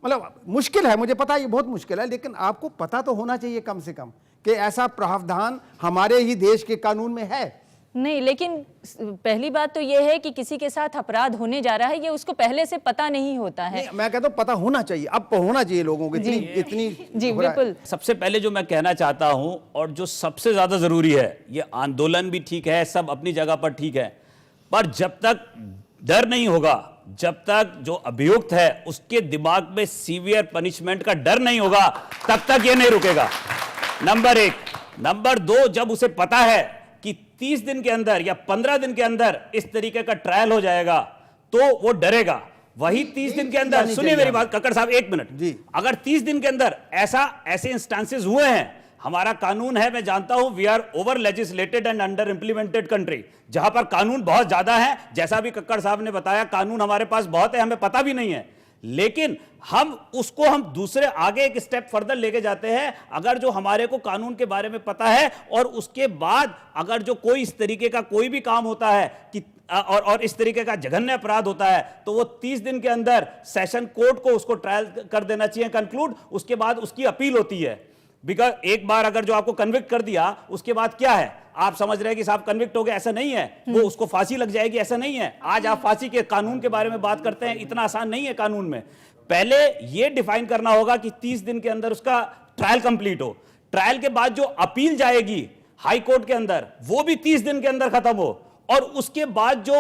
मतलब मुश्किल है, मुझे पता है ये बहुत मुश्किल है, लेकिन आपको पता तो होना चाहिए कम से कम कि ऐसा प्रावधान हमारे ही देश के कानून में है। नहीं, लेकिन पहली बात तो यह है कि किसी के साथ अपराध होने जा रहा है, ये उसको पहले से पता नहीं होता है। मैं कहता हूं पता होना चाहिए, अब होना चाहिए लोगों को, इतनी जी बिल्कुल। सबसे पहले जो मैं कहना चाहता हूं, और जो सबसे ज्यादा जरूरी है, ये आंदोलन भी ठीक है, सब अपनी जगह पर ठीक है, पर जब तक डर नहीं होगा, जब तक जो अभियुक्त है उसके दिमाग में सीवियर पनिशमेंट का डर नहीं होगा, तब तक ये नहीं रुकेगा। नंबर 1। नंबर 2, जब उसे पता है कि 30 दिन के अंदर या 15 दिन के अंदर इस तरीके का ट्रायल हो जाएगा, तो वो डरेगा। वही 30 दिन के अंदर, सुनिए मेरी बात कक्कड़ साहब, एक मिनट जी। अगर 30 दिन के अंदर ऐसे इंस्टांसेस हुए हैं, हमारा कानून है, मैं जानता हूं, we are over legislated and under implemented country, जहां पर कानून बहुत ज्यादा है, जैसा भी कक्कड़ साहब ने बताया, कानून हमारे पास बहुत है, हमें पता भी नहीं है, लेकिन हम दूसरे आगे एक स्टेप फर्दर लेके जाते हैं। अगर जो हमारे को कानून के बारे में पता है और उसके बाद अगर जो कोई इस तरीके का कोई भी काम होता है कि और इस तरीके का जघन्य अपराध होता है, तो वो 30 दिन के अंदर सेशन कोर्ट को उसको ट्रायल कर देना चाहिए, कंक्लूड, उसके बाद उसकी अपील होती है। बिकॉज एक बार अगर जो आपको कन्विक्ट कर दिया, उसके बाद क्या है, आप समझ रहे हैं कि साहब कन्विक्ट हो गए, ऐसा नहीं है, वो उसको फांसी लग जाएगी, ऐसा नहीं है। आज आप फांसी के कानून के बारे में बात करते हैं, इतना आसान नहीं है कानून में। पहले ये डिफाइन करना होगा कि 30 दिन के अंदर उसका ट्रायल कंप्लीट हो, ट्रायल के बाद जो अपील जाएगी हाई कोर्ट के अंदर, वो भी 30 दिन के अंदर खत्म हो, और उसके बाद जो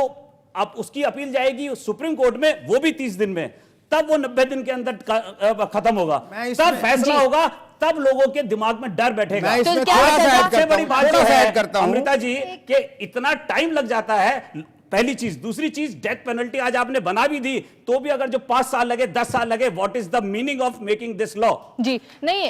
अब उसकी अपील जाएगी सुप्रीम कोर्ट में, वो भी 30 दिन में, तब वो 90 दिन के अंदर खत्म होगा, तब फैसला होगा, तब लोगों के दिमाग में डर बैठेगा। मैं इसमें तो क्या थोड़ा सा ऐड सबसे करता बड़ी हूं, बात थोड़ा जो सा है ऐड करता हूं। अमृता जी कि इतना टाइम लग जाता है, पहली चीज। दूसरी चीज, डेथ पेनल्टी आज आपने बना भी दी, तो भी अगर जो 5 साल लगे, 10 साल लगे, what is the meaning of making this law? जी नहीं,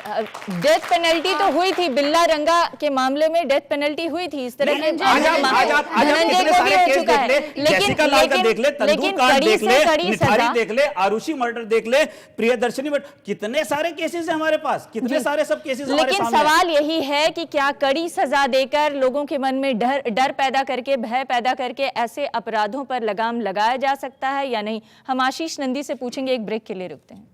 डेथ पेनल्टी तो हुई थी, बिल्ला रंगा के मामले में डेथ पेनल्टी हुई थी, इस तरह के धनंजय को भी हो चुका है, लेकिन लाल का देख ले, तंदूर कांड देख ले, कड़ी निठारी सजा, देख ले, आरुषि मर्डर देख ले, प्रियदर्शनी मर्डर, कितने सारे केसेस हैं हमारे पास, कितने सारे सब केसेस हमारे लेकिन सामने हैं। सवाल यही है कि क्या कड़ी सजा देकर लोगों के मन में डर पैदा करके, भय पैदा करके ऐसे अपराधों पर लगाम लगाया जा सकता है या नहीं? हम आशीष नंदी से पूछेंगे, एक ब्रेक के लिए रुकते हैं।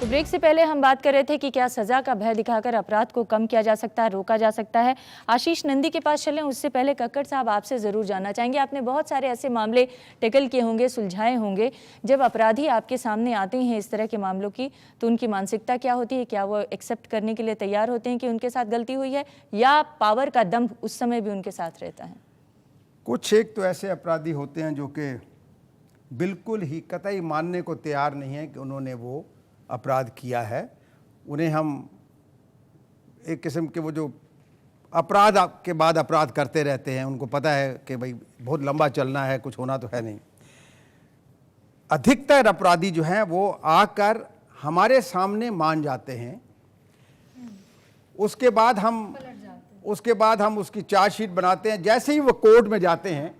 ब्रेक से पहले हम बात कर रहे थे कि क्या सजा का भय दिखाकर अपराध को कम किया जा सकता है, रोका जा सकता है। आशीष नंदी के पास चलें, उससे पहले कक्कड़ साहब आपसे ज़रूर जानना चाहेंगे, आपने बहुत सारे ऐसे मामले टैकल किए होंगे, सुलझाए होंगे। जब अपराधी आपके सामने आते हैं इस तरह के मामलों की, तो उनकी मानसिकता क्या होती है? क्या वो एक्सेप्ट करने के लिए तैयार होते हैं कि उनके साथ गलती हुई है, या पावर का दंभ उस समय भी उनके साथ रहता है? कुछ एक तो ऐसे अपराधी होते हैं जो कि बिल्कुल ही कतई मानने को तैयार नहीं है कि उन्होंने वो अपराध किया है। उन्हें हम एक किस्म के वो जो अपराध के बाद अपराध करते रहते हैं, उनको पता है कि भाई बहुत लंबा चलना है, कुछ होना तो है नहीं। अधिकतर अपराधी जो हैं वो आकर हमारे सामने मान जाते हैं, उसके बाद हम उसकी चार्जशीट बनाते हैं। जैसे ही वो कोर्ट में जाते हैं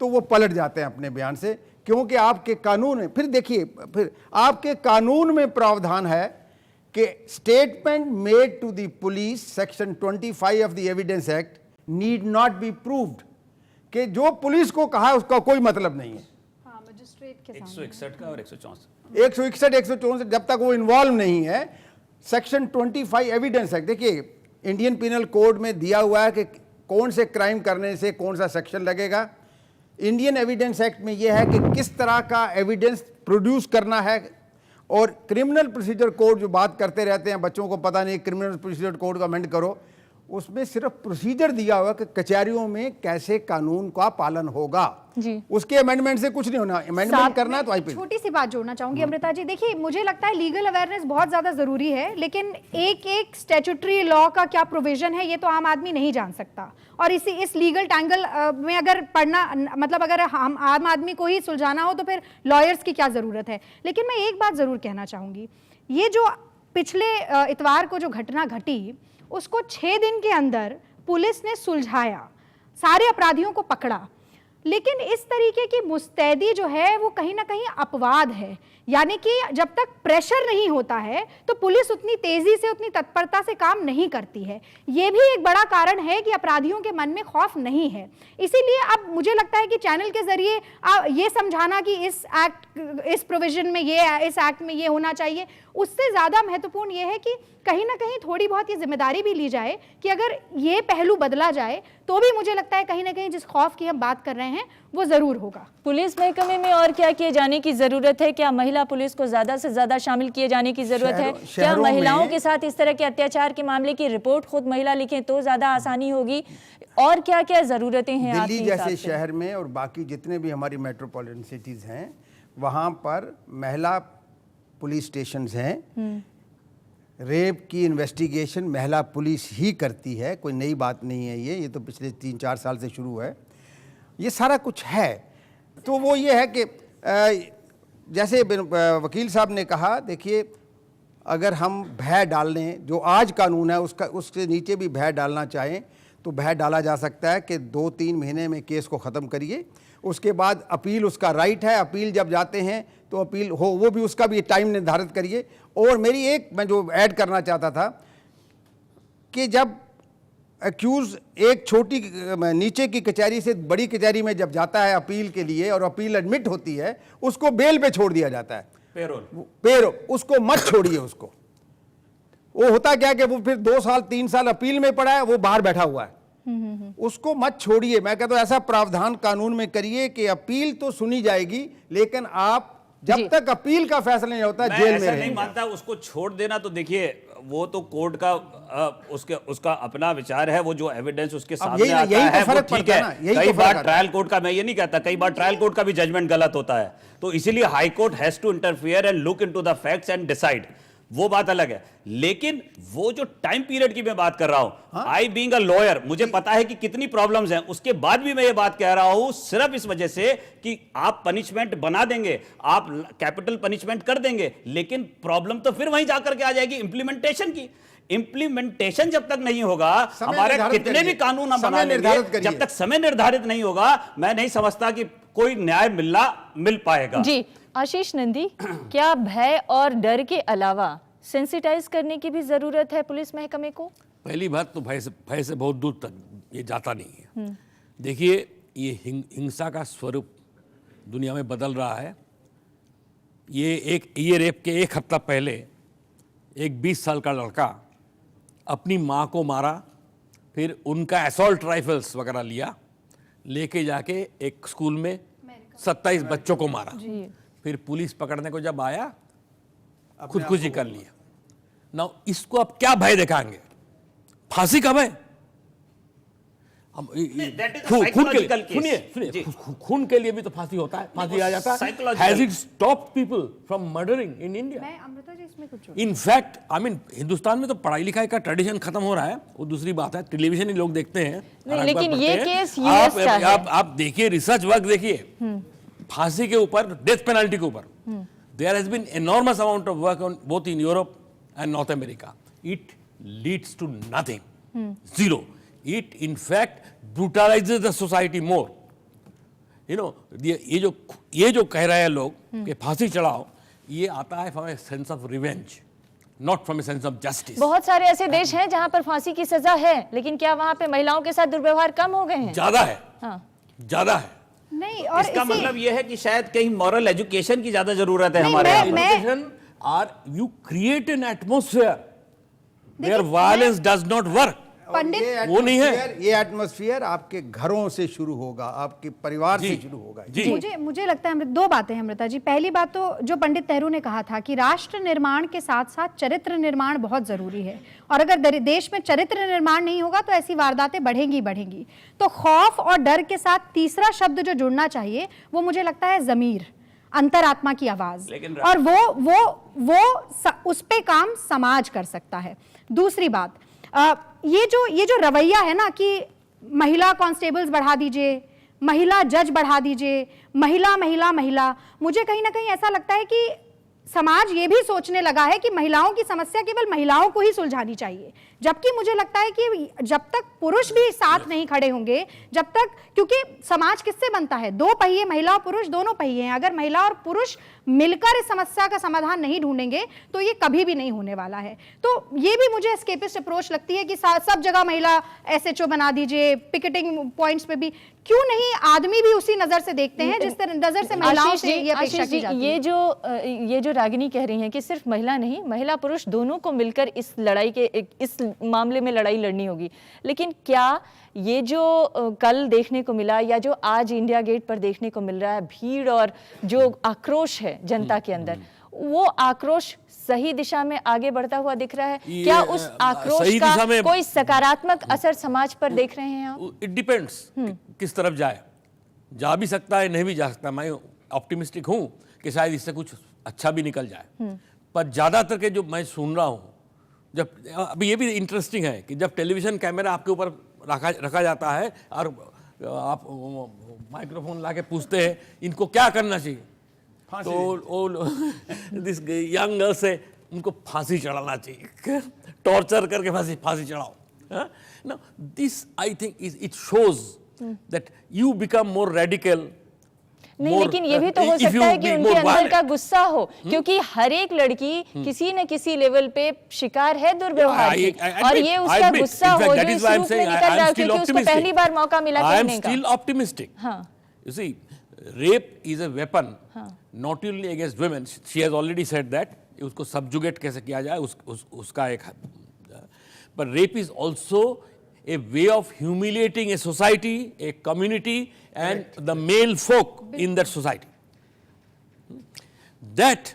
तो वो पलट जाते हैं अपने बयान से, क्योंकि आपके कानून में, फिर देखिए, फिर आपके कानून में प्रावधान है कि statement made to the police, section 25 of the evidence act, need not be proved, कि जो पुलिस को कहा उसका कोई मतलब नहीं है। हाँ, मजिस्ट्रेट के 161 का और 164 161 164 जब तक वो इन्वॉल्व नहीं है। सेक्शन 25 एविडेंस एक्ट, देखिए इंडियन पिनल कोड में दिया हुआ है कि कौन से क्राइम करने से कौन सा सेक्शन लगेगा। इंडियन एविडेंस एक्ट में यह है कि किस तरह का एविडेंस प्रोड्यूस करना है। और क्रिमिनल प्रोसीजर कोड जो बात करते रहते हैं, बच्चों को पता नहीं क्रिमिनल प्रोसीजर कोड का अमेंड करो, उसमें सिर्फ प्रोसीजर दिया हुआ कि कचहरियों में कैसे कानून का पालन होगा जी। उसके अमेंडमेंट से कुछ नहीं होना। अमेंडमेंट करना है तो आईपीसी। छोटी सी बात जोड़ना चाहूंगी अमृता जी, देखिए मुझे लगता है लीगल अवेयरनेस बहुत ज्यादा जरूरी है, लेकिन एक स्टैट्यूटरी लॉ का क्या प्रोविजन है ये तो आम आदमी नहीं जान सकता। और इस लीगल टैंगल में अगर पढ़ना, मतलब अगर हम आम आदमी को ही सुलझाना हो तो फिर लॉयर्स की क्या जरूरत है। लेकिन मैं एक बात जरूर कहना चाहूंगी, ये जो पिछले इतवार को जो घटना घटी, उसको 6 दिन के अंदर पुलिस ने सुलझाया, सारे अपराधियों को पकड़ा। लेकिन इस तरीके की मुस्तैदी जो है वो कहीं ना कहीं अपवाद है। यानी कि जब तक प्रेशर नहीं होता है तो पुलिस उतनी तेजी से, उतनी तत्परता से काम नहीं करती है। ये भी एक बड़ा कारण है कि अपराधियों के मन में खौफ नहीं है। इसीलिए अब मुझे लगता है कि चैनल के जरिए ये समझाना कि इस प्रोविजन में ये, इस एक्ट में ये होना चाहिए, उससे ज्यादा महत्वपूर्ण ये है कि कहीं ना कहीं थोड़ी बहुत ये जिम्मेदारी भी ली जाए कि अगर ये पहलू बदला जाए तो भी मुझे लगता है कहीं ना कहीं जिस खौफ की हम बात कर रहे हैं वो जरूर होगा। पुलिस महकमे में और क्या किए जाने की जरूरत है? क्या महिला पुलिस को ज्यादा से ज्यादा शामिल किए जाने की जरूरत है? क्या महिलाओं के साथ इस तरह के अत्याचार के मामले की रिपोर्ट खुद महिला लिखें तो ज्यादा आसानी होगी? और क्या क्या जरूरतें हैं दिल्ली जैसे शहर में और बाकी जितने भी हमारी मेट्रोपॉलिटन सिटीज हैं वहाँ पर महिला पुलिस स्टेशंस हैं। रेप की इन्वेस्टिगेशन महिला पुलिस ही करती है, कोई नई बात नहीं है ये तो पिछले 3-4 साल से शुरू है, ये सारा कुछ है। तो वो ये है कि जैसे वकील साहब ने कहा, देखिए अगर हम भय डालने, जो आज कानून है उसके नीचे भी भय डालना चाहें तो भय डाला जा सकता है कि 2-3 महीने में केस को ख़त्म करिए, उसके बाद अपील उसका राइट है, अपील जब जाते हैं तो अपील हो, वो भी उसका भी टाइम निर्धारित करिए। और मैं जो ऐड करना चाहता था कि जब एक्यूज एक छोटी नीचे की कचहरी से बड़ी कचहरी में जब जाता है अपील के लिए और अपील एडमिट होती है, उसको बेल पे छोड़ दिया जाता है, पेरोल, उसको मत छोड़िए। उसको वो होता क्या कि वो फिर 2 साल 3 साल अपील में पड़ा है, वो बाहर बैठा हुआ है, उसको मत छोड़िए। मैं कहता हूं ऐसा प्रावधान कानून में करिए कि अपील तो सुनी जाएगी लेकिन आप जब तक अपील का फैसला नहीं होता जेल में रहेंगे। नहीं मानता उसको छोड़ देना, तो देखिए वो तो कोर्ट का उसका अपना विचार है, वो जो एविडेंस उसके सामने आता है वो ठीक है। कई बार ट्रायल कोर्ट का, मैं ये नहीं कहता, कई बार ट्रायल कोर्ट का भी जजमेंट गलत होता है, तो इसीलिए high court has to interfere and look into the facts and decide, वो बात अलग है। लेकिन वो जो टाइम पीरियड की मैं बात कर रहा हूं, आई बीइंग अ लॉयर मुझे पता है कि कितनी प्रॉब्लम्स हैं, उसके बाद भी मैं ये बात कह रहा हूं सिर्फ इस वजह से कि आप पनिशमेंट बना देंगे, आप कैपिटल पनिशमेंट कर देंगे, लेकिन प्रॉब्लम तो फिर वहीं जाकर के आ जाएगी इंप्लीमेंटेशन की। इंप्लीमेंटेशन जब तक नहीं होगा, हमारे कितने भी कानून हम बना लेंगे, जब तक समय निर्धारित नहीं होगा, मैं नहीं समझता कि कोई न्याय मिल पाएगा। जी आशीष नंदी, क्या भय और डर के अलावा सेंसिटाइज करने की भी जरूरत है पुलिस महकमे को? पहली बात तो भय से बहुत दूर तक ये जाता नहीं है। देखिए ये हिंसा का स्वरूप दुनिया में बदल रहा है। ये रेप के 1 हफ्ता पहले एक 20 साल का लड़का अपनी माँ को मारा, फिर उनका असॉल्ट राइफल्स वगैरह लेके जाके एक स्कूल में 27 बच्चों को मारा, फिर पुलिस पकड़ने को जब आया खुदकुशी कर लिया। ना इसको अब क्या भय दिखाएंगे? फांसी का भय? सुनिए, खून के लिए भी तो फांसी होता है, फांसी आ जाता है। Has it stopped people from murdering in India? मैं अमृता जी इसमें कुछ In fact, I mean, Hindustan में तो पढ़ाई लिखाई का ट्रेडिशन खत्म हो रहा है, वो दूसरी बात है, टेलीविजन ही लोग देखते हैं। लेकिन ये केस यूएस का है। आप देखिए, रिसर्च वर्क देखिए, फांसी के ऊपर, डेथ पेनल्टी के ऊपर, there has been enormous amount of work on both in Europe and North America. It leads to nothing, zero. It in fact brutalizes the society more. You know, ये जो कह रहे हैं लोग कि फांसी चढ़ाओ, ये आता है from a sense of revenge, not from a sense of justice. बहुत सारे ऐसे देश हैं जहां पर फांसी की सजा है, लेकिन क्या वहां पे महिलाओं के साथ दुर्व्यवहार कम हो गए हैं? ज्यादा है, ज्यादा है। नहीं, और इसका मतलब यह है कि शायद कहीं मॉरल एजुकेशन की ज्यादा जरूरत है हमारे Education or you create an atmosphere where violence does not work. पंडित, वो नहीं है। ये एटमॉस्फेयर आपके घरों से शुरू होगा, आपके परिवार से शुरू होगा। मुझे लगता है 2 बातें हैं अमृता जी। पहली बात तो जो पंडित नेहरू ने कहा था कि राष्ट्र निर्माण के साथ साथ चरित्र निर्माण बहुत जरूरी है, और अगर देश में चरित्र निर्माण नहीं होगा तो ऐसी वारदातें बढ़ेंगी। तो खौफ और डर के साथ तीसरा शब्द जो जुड़ना चाहिए वो मुझे लगता है ज़मीर, अंतरात्मा की आवाज, और वो उस पे काम समाज कर सकता है। दूसरी बात, ये जो रवैया है ना कि महिला कांस्टेबल्स बढ़ा दीजिए, महिला जज बढ़ा दीजिए, महिला, मुझे कहीं ना कहीं ऐसा लगता है कि समाज ये भी सोचने लगा है कि महिलाओं की समस्या केवल महिलाओं को ही सुलझानी चाहिए, जबकि मुझे लगता है कि जब तक पुरुष भी साथ नहीं खड़े होंगे, जब तक, क्योंकि समाज किससे बनता है, दो पहिए, महिला और पुरुष दोनों पहिए हैं, अगर महिला और पुरुष मिलकर इस समस्या का समाधान नहीं ढूंढेंगे तो ये कभी भी नहीं होने वाला है। तो ये भी मुझे एस्केपिस्ट अप्रोच लगती है कि सब जगह महिला एसएचओ बना दीजिए, पिकेटिंग पॉइंट्स पे भी, क्यों नहीं आदमी भी उसी नजर से देखते हैं जिस तरह नजर से महिलाओं से ये अपेक्षा की जाती है। ये जो रागिनी कह रही हैं कि सिर्फ महिला नहीं, महिला पुरुष दोनों को मिलकर इस लड़ाई के इस मामले में लड़ाई लड़नी होगी। लेकिन क्या ये जो कल देखने को मिला या जो आज इंडिया गेट पर देखने को मिल रहा है, भीड़ और जो आक्रोश है जनता के अंदर, वो आक्रोश सही दिशा में आगे बढ़ता हुआ दिख रहा है? क्या उस आक्रोश का कोई सकारात्मक असर समाज पर देख रहे हैं आप? इट डिपेंड्स किस तरफ जाए, जा भी सकता है, नहीं भी जा सकता। मैं ऑप्टिमिस्टिक हूं कि शायद इससे कुछ अच्छा भी निकल जाए, पर ज्यादातर के जो मैं सुन रहा हूं, जब अभी ये भी इंटरेस्टिंग है कि जब टेलीविजन कैमरा आपके ऊपर रखा जाता है और आप माइक्रोफोन लाके पूछते हैं इनको क्या करना चाहिए, तो दिस यंग गर्ल से उनको फांसी चढ़ाना चाहिए, टॉर्चर करके फांसी चढ़ाओ। Now this I think it shows that you become more radical. नहीं, लेकिन ये भी तो हो सकता है कि उनके अंदर का गुस्सा हो, क्योंकि हर एक लड़की किसी न किसी लेवल पे शिकार है दुर्व्यवहार की, और ये उसका गुस्सा हो जो इस रूप में निकल रहा है क्योंकि उसको पहली बार मौका मिला कहने का। I am still optimistic. You see, rape is a weapon, not only against women. She has already said that. उसको subjugate कैसे किया जाए उसका एक, but rape is also a way of humiliating a society, a community, and the male folk in that society. That,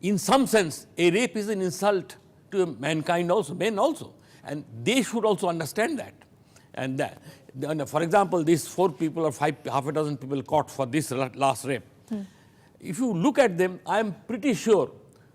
in some sense, a rape is an insult to mankind also, men also, and they should also understand that. And that, for example, these 4 people or half a dozen people caught for this last rape, if you look at them, I am pretty sure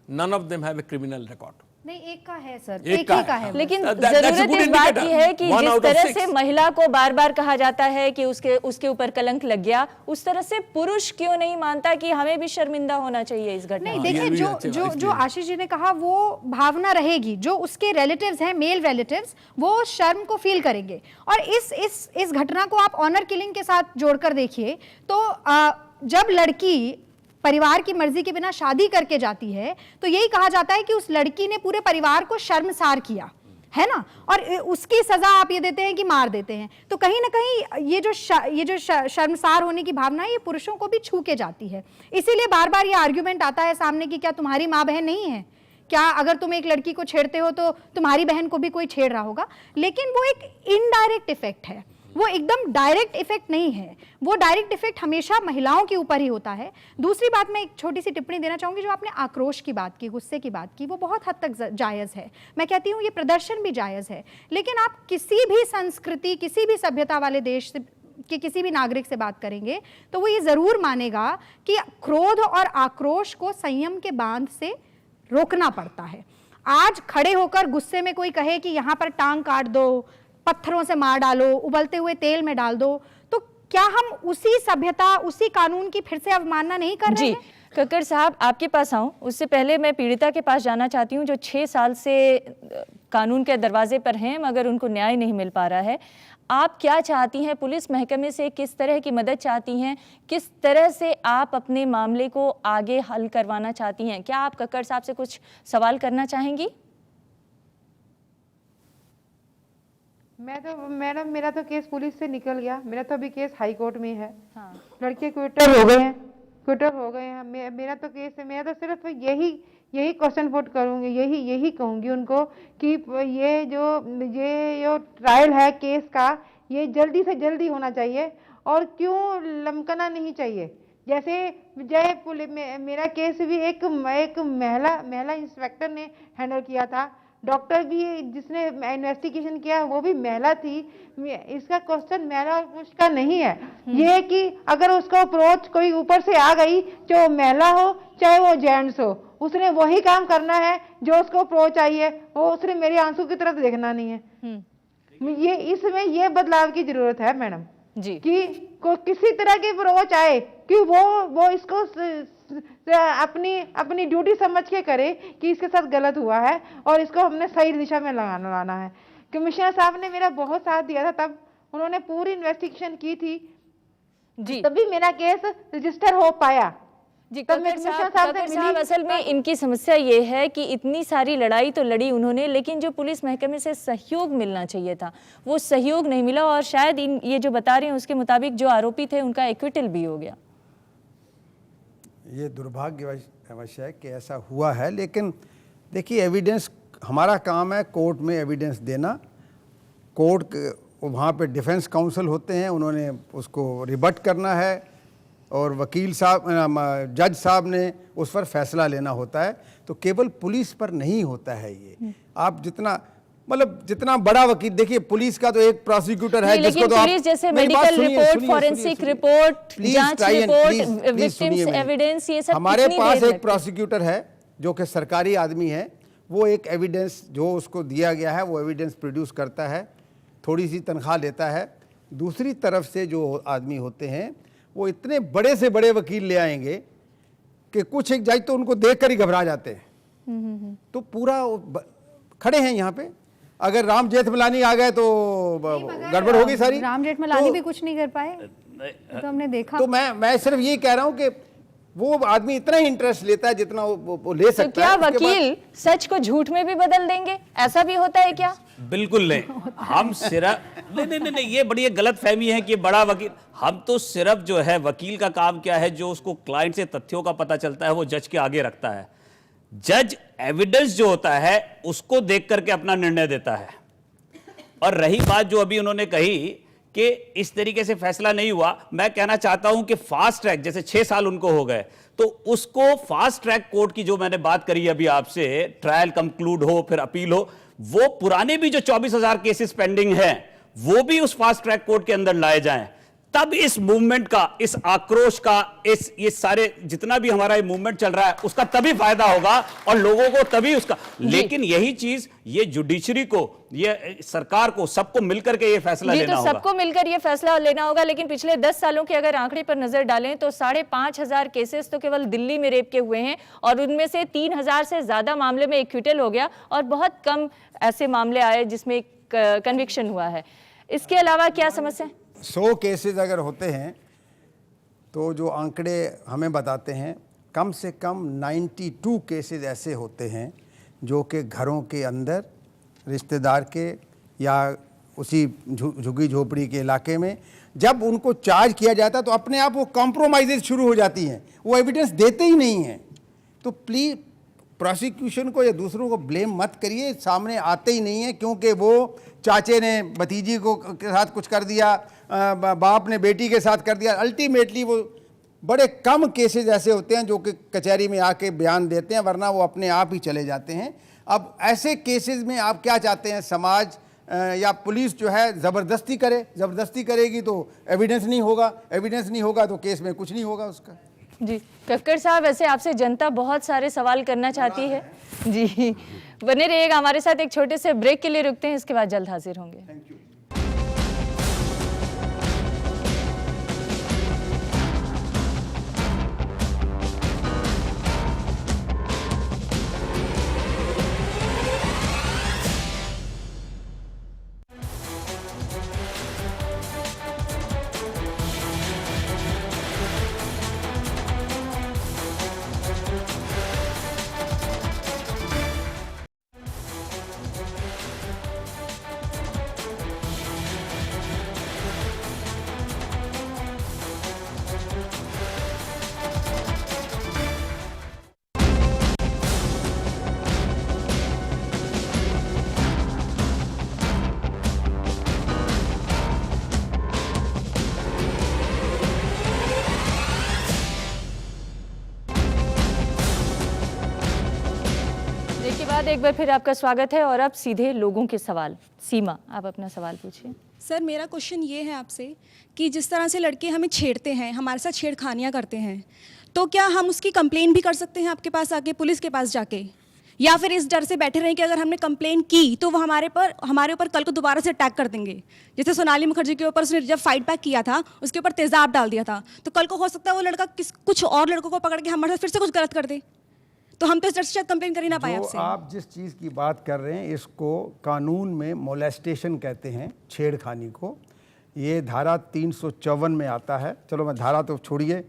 none of them have a criminal record. नहीं, एक का है sir, एक का है। लेकिन जरूरत इस बात की है कि जिस तरह से महिला को बार बार कहा जाता है कि उसके ऊपर कलंक लग गया, उस तरह से पुरुष क्यों नहीं मानता कि हमें भी शर्मिंदा होना चाहिए इस घटना? नहीं, देखिए, जो आशीष जी ने कहा वो भावना रहेगी, जो उसके रिलेटिव्स हैं, मेल रिलेटिव्स, वो शर्म को फील करेंगे। और इस घटना को आप ऑनर किलिंग के साथ जोड़कर देखिए तो जब लड़की परिवार की मर्जी के बिना शादी करके जाती है तो यही कहा जाता है कि उस लड़की ने पूरे परिवार को शर्मसार किया है ना, और उसकी सजा आप ये देते हैं कि मार देते हैं। तो कहीं ना कहीं ये जो शर्मसार होने की भावना है, ये पुरुषों को भी छू के जाती है। इसीलिए बार बार ये आर्ग्यूमेंट आता है सामने कि क्या तुम्हारी माँ बहन नहीं है, क्या अगर तुम एक लड़की को छेड़ते हो तो तुम्हारी बहन को भी कोई छेड़ रहा होगा? लेकिन वो एक इनडायरेक्ट इफेक्ट है, वो एकदम डायरेक्ट इफेक्ट नहीं है। वो डायरेक्ट इफेक्ट हमेशा महिलाओं के ऊपर ही होता है। दूसरी बात, मैं एक छोटी सी टिप्पणी देना चाहूंगी, जो आपने आक्रोश की बात की, गुस्से की बात की, वो बहुत हद तक जायज़ है। मैं कहती हूँ ये प्रदर्शन भी जायज़ है, लेकिन आप किसी भी संस्कृति, किसी भी सभ्यता वाले देश के किसी भी नागरिक से बात करेंगे तो वो ये ज़रूर मानेगा कि क्रोध और आक्रोश को संयम के बांध से रोकना पड़ता है। आज खड़े होकर गुस्से में कोई कहे कि यहाँ पर टांग काट दो, पत्थरों से मार डालो, उबलते हुए तेल में डाल दो, तो क्या हम उसी सभ्यता, उसी कानून की फिर से अवमानना नहीं कर रहे हैं? कक्कड़ साहब, आपके पास आऊं उससे पहले मैं पीड़िता के पास जाना चाहती हूं, जो 6 साल से कानून के दरवाजे पर हैं मगर उनको न्याय नहीं मिल पा रहा है। आप क्या चाहती हैं पुलिस महकमे से, किस तरह की मदद चाहती हैं, किस तरह से आप अपने मामले को आगे हल करवाना चाहती हैं? क्या आप कक्कड़ साहब से कुछ सवाल करना चाहेंगी? मैडम मेरा तो केस पुलिस से निकल गया, मेरा तो अभी केस हाई कोर्ट में है। लड़के क्विटर हो गए हैं, मेरा तो केस है। मैं तो सिर्फ यही क्वेश्चन पुट करूंगी, यही कहूंगी उनको कि ये जो ट्रायल है केस का, ये जल्दी से जल्दी होना चाहिए और क्यों लमकना नहीं चाहिए। जैसे मेरा केस भी एक महिला इंस्पेक्टर ने हैंडल किया था, डॉक्टर भी जिसने इन्वेस्टिगेशन किया वो भी महिला थी। इसका क्वेश्चन महिला और पुरुष का नहीं है, ये कि अगर उसको अप्रोच कोई ऊपर से आ गई, चाहे वो महिला हो चाहे वो जेंट्स हो, उसने वही काम करना है जो उसको अप्रोच आई है, वो उसने मेरे आंसू की तरफ देखना नहीं है। ये इसमें ये बदलाव की जरूरत है मैडम जी, कि किसी तरह की अप्रोच आए कि वो इसको अपनी अपनी ड्यूटी समझ के करे कि इसके साथ गलत हुआ है और इसको हमने सही दिशा में लाना है। कमिश्नर साहब ने मेरा बहुत साथ दिया था, तब उन्होंने पूरी इन्वेस्टिगेशन की थी जी तभी मेरा केस रजिस्टर हो पाया। जी तब मैं कक्कड़ कमिश्नर साहब, साहब से कक्कड़ साहब, मिली। असल में इनकी समस्या ये है कि इतनी सारी लड़ाई तो लड़ी उन्होंने, लेकिन जो पुलिस महकमे से सहयोग मिलना चाहिए था वो सहयोग नहीं मिला, और शायद ये जो बता रहे हैं उसके मुताबिक जो आरोपी थे उनका एक्विटल भी हो गया। ये दुर्भाग्यवश है कि ऐसा हुआ है, लेकिन देखिए एविडेंस, हमारा काम है कोर्ट में एविडेंस देना। कोर्ट वहाँ पे डिफेंस काउंसिल होते हैं, उन्होंने उसको रिबट करना है और वकील साहब, जज साहब ने उस पर फैसला लेना होता है। तो केवल पुलिस पर नहीं होता है ये। आप जितना मतलब जितना बड़ा वकील, देखिए पुलिस का तो एक प्रोसिक्यूटर है जिसको तो पुलिस जैसे मेडिकल रिपोर्ट, फॉरेंसिक रिपोर्ट, जांच रिपोर्ट, विक्टिम्स एविडेंस, ये सब हमारे कितनी पास देर एक लगती? प्रोसिक्यूटर है जो कि सरकारी आदमी है, वो एक एविडेंस जो उसको दिया गया है वो एविडेंस प्रोड्यूस करता है, थोड़ी सी तनख्वाह लेता है। दूसरी तरफ से जो आदमी होते हैं वो इतने बड़े से बड़े वकील ले आएंगे कि कुछ एक जज तो उनको देखकर ही घबरा जाते हैं। तो पूरा खड़े हैं यहाँ पे, अगर राम जेठमलानी आ गए तो गड़बड़ होगी सारी। राम जेठमलानी भी कुछ नहीं कर पाए, तो हमने देखा। तो मैं सिर्फ ये कह रहा हूँ कि वो आदमी इतना ही इंटरेस्ट लेता है जितना वो ले सकता तो क्या है। उसके बाद- वकील सच को झूठ में भी बदल देंगे? ऐसा भी होता है क्या? बिल्कुल नहीं, हम सिर्फ नहीं, ये बड़ी एक गलत फहमी है कि बड़ा वकील, हम तो सिर्फ जो है वकील का काम क्या है, जो उसको क्लाइंट से तथ्यों का पता चलता है वो जज के आगे रखता है। जज एविडेंस जो होता है उसको देख करके अपना निर्णय देता है। और रही बात जो अभी उन्होंने कही कि इस तरीके से फैसला नहीं हुआ, मैं कहना चाहता हूं कि फास्ट ट्रैक, जैसे 6 साल उनको हो गए, तो उसको फास्ट ट्रैक कोर्ट की जो मैंने बात करी अभी आपसे, ट्रायल कंक्लूड हो फिर अपील हो, वो पुराने भी जो 24,000 केसेस पेंडिंग हैं वो भी उस फास्ट ट्रैक कोर्ट के अंदर लाए जाएं। तब इस मूवमेंट का, इस आक्रोश का, ये सारे जितना भी हमारा ये मूवमेंट चल रहा है उसका तभी फायदा होगा और लोगों को तभी उसका। लेकिन यही चीज ये जुडिशरी को, ये सरकार को, सबको मिलकर के ये फैसला जी, लेना तो होगा। सबको मिलकर ये फैसला लेना होगा। लेकिन पिछले 10 सालों के अगर आंकड़े पर नजर डालें तो 5,500 केसेस तो केवल दिल्ली में रेप के हुए हैं, और उनमें से 3,000 से ज्यादा मामले में एक्विटल हो गया, और बहुत कम ऐसे मामले आए जिसमें कन्विक्शन हुआ है। इसके अलावा क्या समस्या है? 100 केसेस अगर होते हैं तो जो आंकड़े हमें बताते हैं, कम से कम 92 केसेस ऐसे होते हैं जो कि घरों के अंदर, रिश्तेदार के या उसी झुग्गी झोपड़ी के इलाके में, जब उनको चार्ज किया जाता है तो अपने आप वो कॉम्प्रोमाइजेज शुरू हो जाती हैं, वो एविडेंस देते ही नहीं हैं। तो प्लीज़ प्रोसिक्यूशन को या दूसरों को ब्लेम मत करिए, सामने आते ही नहीं है क्योंकि वो चाचे ने भतीजी को के साथ कुछ कर दिया, बाप ने बेटी के साथ कर दिया। अल्टीमेटली वो बड़े कम केसेस ऐसे होते हैं जो कि कचहरी में आके बयान देते हैं, वरना वो अपने आप ही चले जाते हैं। अब ऐसे केसेस में आप क्या चाहते हैं, समाज या पुलिस जो है ज़बरदस्ती करे? ज़बरदस्ती करेगी तो एविडेंस नहीं होगा, एविडेंस नहीं होगा तो केस में कुछ नहीं होगा उसका। जी कक्कड़ साहब, वैसे आपसे जनता बहुत सारे सवाल करना चाहती है। जी बने रहिएगा हमारे साथ, एक छोटे से ब्रेक के लिए रुकते हैं, इसके बाद जल्द हाजिर होंगे। Thank you. के बाद एक बार फिर आपका स्वागत है, और अब सीधे लोगों के सवाल। सीमा, आप अपना सवाल पूछिए। सर मेरा क्वेश्चन ये है आपसे कि जिस तरह से लड़के हमें छेड़ते हैं, हमारे साथ छेड़खानियाँ करते हैं, तो क्या हम उसकी कंप्लेन भी कर सकते हैं आपके पास आके, पुलिस के पास जाके, या फिर इस डर से बैठे रहें कि अगर हमने कंप्लेन की तो वो हमारे ऊपर कल को दोबारा से अटैक कर देंगे। जैसे सोनाली मुखर्जी के ऊपर उसने जब फाइट बैक किया था, उसके ऊपर तेजाब डाल दिया था, तो कल को हो सकता है वो लड़का कुछ और लड़कों को पकड़ के हमारे साथ फिर से कुछ गलत कर दे, तो हम तो इस डर से शायद कंप्लेन कर ही ना पाए जो आपसे। आप जिस चीज़ की बात कर रहे हैं इसको कानून में मोलेस्टेशन कहते हैं, छेड़खानी को। ये धारा 354 में आता है। चलो मैं धारा तो छोड़िए,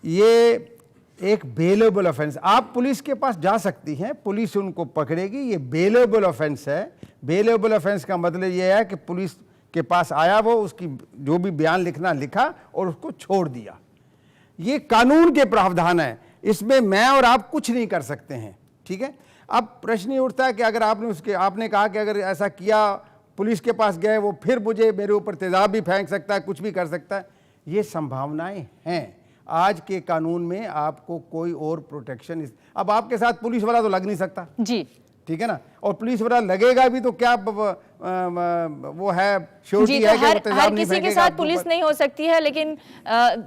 ये एक बेलेबल ऑफेंस। आप पुलिस के पास जा सकती हैं, पुलिस उनको पकड़ेगी, ये बेलेबल ऑफेंस है। बेलेबल ऑफेंस का मतलब ये है कि पुलिस के पास आया, वो उसकी जो भी बयान लिखना लिखा और उसको छोड़ दिया। ये कानून के प्रावधान है, इसमें मैं और आप कुछ नहीं कर सकते हैं, ठीक है। अब प्रश्न ये उठता है कि अगर आपने कहा कि अगर ऐसा किया, पुलिस के पास गए, वो फिर मेरे ऊपर तेजाब भी फेंक सकता है, कुछ भी कर सकता है। ये संभावनाएं हैं। आज के कानून में आपको कोई और प्रोटेक्शन, अब आपके साथ पुलिस वाला तो लग नहीं सकता जी, ठीक है ना, और पुलिस वाला लगेगा भी तो क्या वो है श्योरिटी जी, है तो कि हर वो तेजाब नहीं किसी के फेंकेगा साथ आपके पुलिस ऊपर? नहीं हो सकती है, लेकिन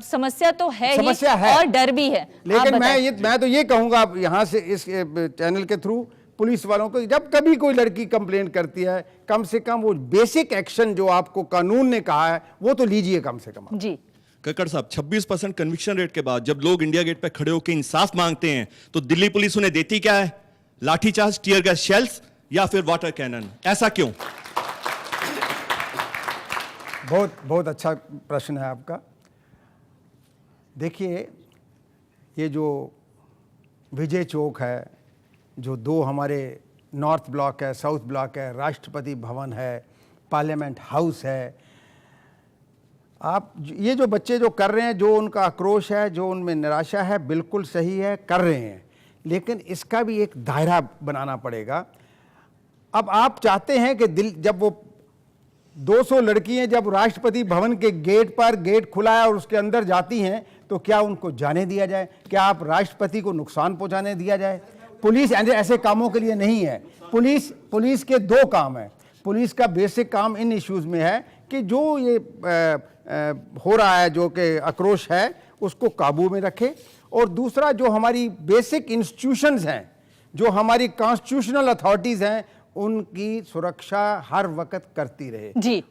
समस्या तो है ही, समस्या है और डर भी है। आप लेकिन बताएं। मैं तो ये कहूंगा यहाँ से इस चैनल के थ्रू पुलिस वालों को, जब कभी कोई लड़की कंप्लेन करती है, कम से कम वो बेसिक एक्शन जो आपको कानून ने कहा है वो तो लीजिए कम से कम। जी, कक्कड़ साहब, 26% कन्विक्शन रेट के बाद जब लोग इंडिया गेट पे खड़े होकर इंसाफ मांगते हैं तो दिल्ली पुलिस उन्हें देती क्या है? लाठीचार्ज, टीयर गैस शेल्स या फिर वाटर कैनन? ऐसा क्यों? बहुत बहुत अच्छा प्रश्न है आपका। देखिए, ये जो विजय चौक है, जो दो हमारे नॉर्थ ब्लॉक है, साउथ ब्लॉक है, राष्ट्रपति भवन है, पार्लियामेंट हाउस है, आप ये जो बच्चे जो कर रहे हैं, जो उनका आक्रोश है, जो उनमें निराशा है, बिल्कुल सही है, कर रहे हैं, लेकिन इसका भी एक दायरा बनाना पड़ेगा। अब आप चाहते हैं कि जब वो 200 लड़कियां जब राष्ट्रपति भवन के गेट पर, गेट खुला है और उसके अंदर जाती हैं, तो क्या उनको जाने दिया जाए? क्या आप राष्ट्रपति को नुकसान पहुंचाने दिया जाए? पुलिस ऐसे कामों के लिए नहीं है। पुलिस के दो काम हैं। पुलिस का बेसिक काम इन इश्यूज में है कि जो ये हो रहा है, जो कि आक्रोश है, उसको काबू में रखे, और दूसरा जो हमारी बेसिक इंस्टीट्यूशंस हैं, जो हमारी कॉन्स्टिट्यूशनल अथॉरिटीज़ हैं, उनकी सुरक्षा हर वक्त करती रहे। जी,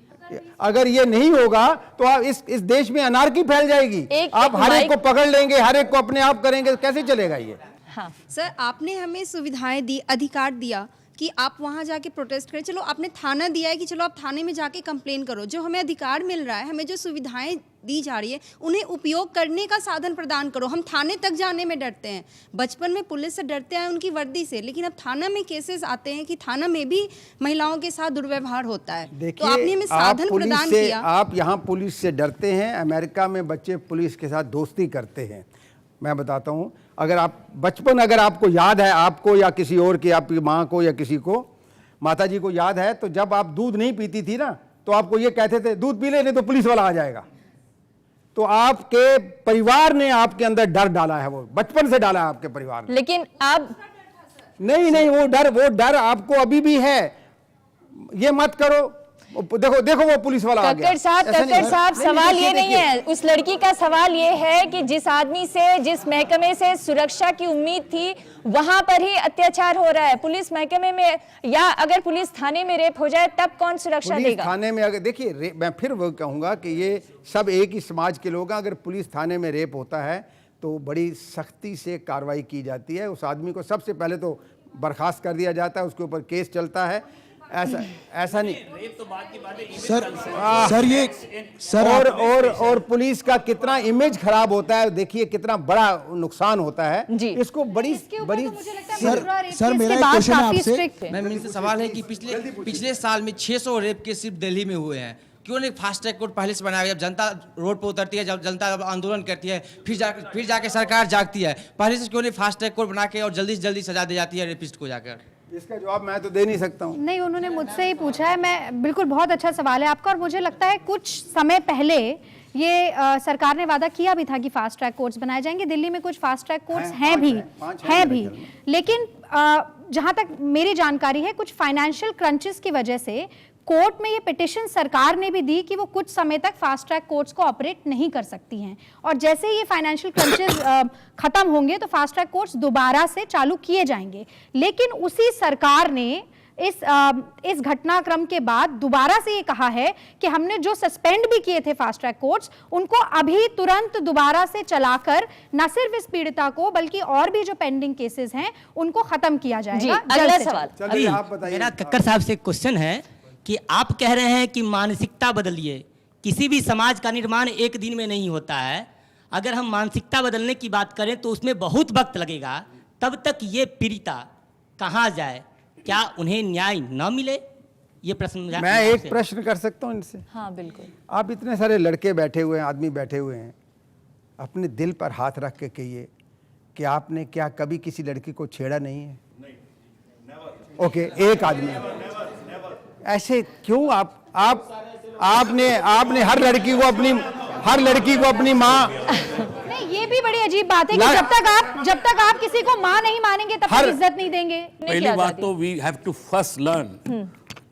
अगर ये नहीं होगा तो आप इस देश में अनार्की फैल जाएगी। आप हर एक को पकड़ लेंगे, हर एक को अपने आप करेंगे, तो कैसे चलेगा ये? हाँ, सर, आपने हमें सुविधाएं दी, अधिकार दिया कि आप वहां जाके प्रोटेस्ट करें। चलो, आपने थाना दिया है कि चलो आप थाने में जाके कंप्लेन करो। जो हमें अधिकार मिल रहा है, हमें जो सुविधाएं दी जा रही है, उन्हें उपयोग करने का साधन प्रदान करो। हम थाने तक जाने में डरते हैं, बचपन में पुलिस से डरते हैं, उनकी वर्दी से, लेकिन अब थाना में केसेस आते हैं कि थाना में भी महिलाओं के साथ दुर्व्यवहार होता है। तो आपने हमें साधन प्रदान किया। आप यहाँ पुलिस से डरते हैं, अमेरिका में बच्चे पुलिस के साथ दोस्ती करते हैं। मैं बताता हूँ, अगर आप बचपन, अगर आपको याद है, आपको या किसी और की, आपकी माँ को या किसी को, माता जी को याद है, तो जब आप दूध नहीं पीती थी ना, तो आपको ये कहते थे दूध पी ले, नहीं तो पुलिस वाला आ जाएगा। तो आपके परिवार ने आपके अंदर डर डाला है, वो बचपन से डाला है आपके परिवार ने। लेकिन अब नहीं, वो डर आपको अभी भी है। ये मत करो, देखो वो पुलिस वाला आ गया। कक्कड़ साहब, सवाल ये नहीं है, उस लड़की का सवाल ये है कि जिस आदमी से, जिस महकमे से सुरक्षा की उम्मीद थी, वहां पर ही अत्याचार हो रहा है। पुलिस महकमे में, या अगर पुलिस थाने में रेप हो जाए तब कौन सुरक्षा पुलिस देगा? थाने में अगर देखिए, मैं फिर वो कहूंगा कि ये सब एक ही समाज के लोग हैं। अगर पुलिस थाने में रेप होता है तो बड़ी सख्ती से कार्रवाई की जाती है। उस आदमी को सबसे पहले तो बर्खास्त कर दिया जाता है, उसके ऊपर केस चलता है। ऐसा नहीं सर, और पुलिस का कितना इमेज खराब होता है, देखिए कितना बड़ा नुकसान होता है जी। इसको बड़ी सर, मेरा एक क्वेश्चन है आपसे। मैम, इनसे सवाल है कि पिछले साल में 600 रेप केस सिर्फ दिल्ली में हुए हैं। क्यों नहीं फास्ट ट्रैक कोर्ट पहले से बनाया गया? जब जनता रोड पर उतरती है, जब जनता आंदोलन करती है, फिर जाके सरकार जागती है, पहले से क्यों नहीं फास्ट ट्रैक कोर्ट बना के और जल्दी से जल्दी सजा दी जाती है रेपिस्ट को जाकर? इसका जवाब मैं तो दे नहीं सकता हूँ। नहीं, उन्होंने मुझसे ही पूछा है। मैं बिल्कुल, बहुत अच्छा सवाल है आपका। और मुझे लगता है कुछ समय पहले ये सरकार ने वादा किया भी था कि फास्ट ट्रैक कोर्ट्स बनाए जाएंगे। दिल्ली में कुछ फास्ट ट्रैक कोर्ट्स हैं भी, लेकिन जहां तक मेरी जानकारी है, कुछ फाइनेंशियल क्रंचेस की वजह से कोर्ट में ये पिटिशन सरकार ने भी दी कि वो कुछ समय तक फास्ट ट्रैक कोर्ट्स को ऑपरेट नहीं कर सकती हैं, और जैसे ये फाइनेंशियल क्रंचेस खत्म होंगे तो फास्ट ट्रैक कोर्ट्स दोबारा से चालू किए जाएंगे। लेकिन उसी सरकार ने इस घटनाक्रम के बाद दोबारा से ये कहा है कि हमने जो सस्पेंड भी किए थे फास्ट ट्रैक कोर्ट्स, उनको अभी तुरंत दोबारा से चलाकर न सिर्फ इस पीड़िता को बल्कि और भी जो पेंडिंग केसेस हैं उनको खत्म किया जी, जाएगा। अगला सवाल। चलिए आप बताइए। मेरा कक्कर साहब से क्वेश्चन है कि आप कह रहे हैं कि मानसिकता बदलिए, किसी भी समाज का निर्माण एक दिन में नहीं होता है। अगर हम मानसिकता बदलने की बात करें तो उसमें बहुत वक्त लगेगा। तब तक ये पीड़िता कहाँ जाए? क्या उन्हें न्याय न मिले? ये प्रश्न मैं एक प्रश्न कर सकता हूँ इनसे? हाँ बिल्कुल। आप इतने सारे लड़के बैठे हुए हैं, आदमी बैठे हुए हैं, अपने दिल पर हाथ रख के कहिए कि आपने क्या कभी किसी लड़की को छेड़ा नहीं है? ओके, एक आदमी। ऐसे क्यों आपने हर लड़की को अपनी माँ। नहीं, ये भी बड़ी अजीब बात है कि जब तक आप किसी को माँ नहीं मानेंगे तब तक इज्जत नहीं देंगे। पहली बात तो we have to first learn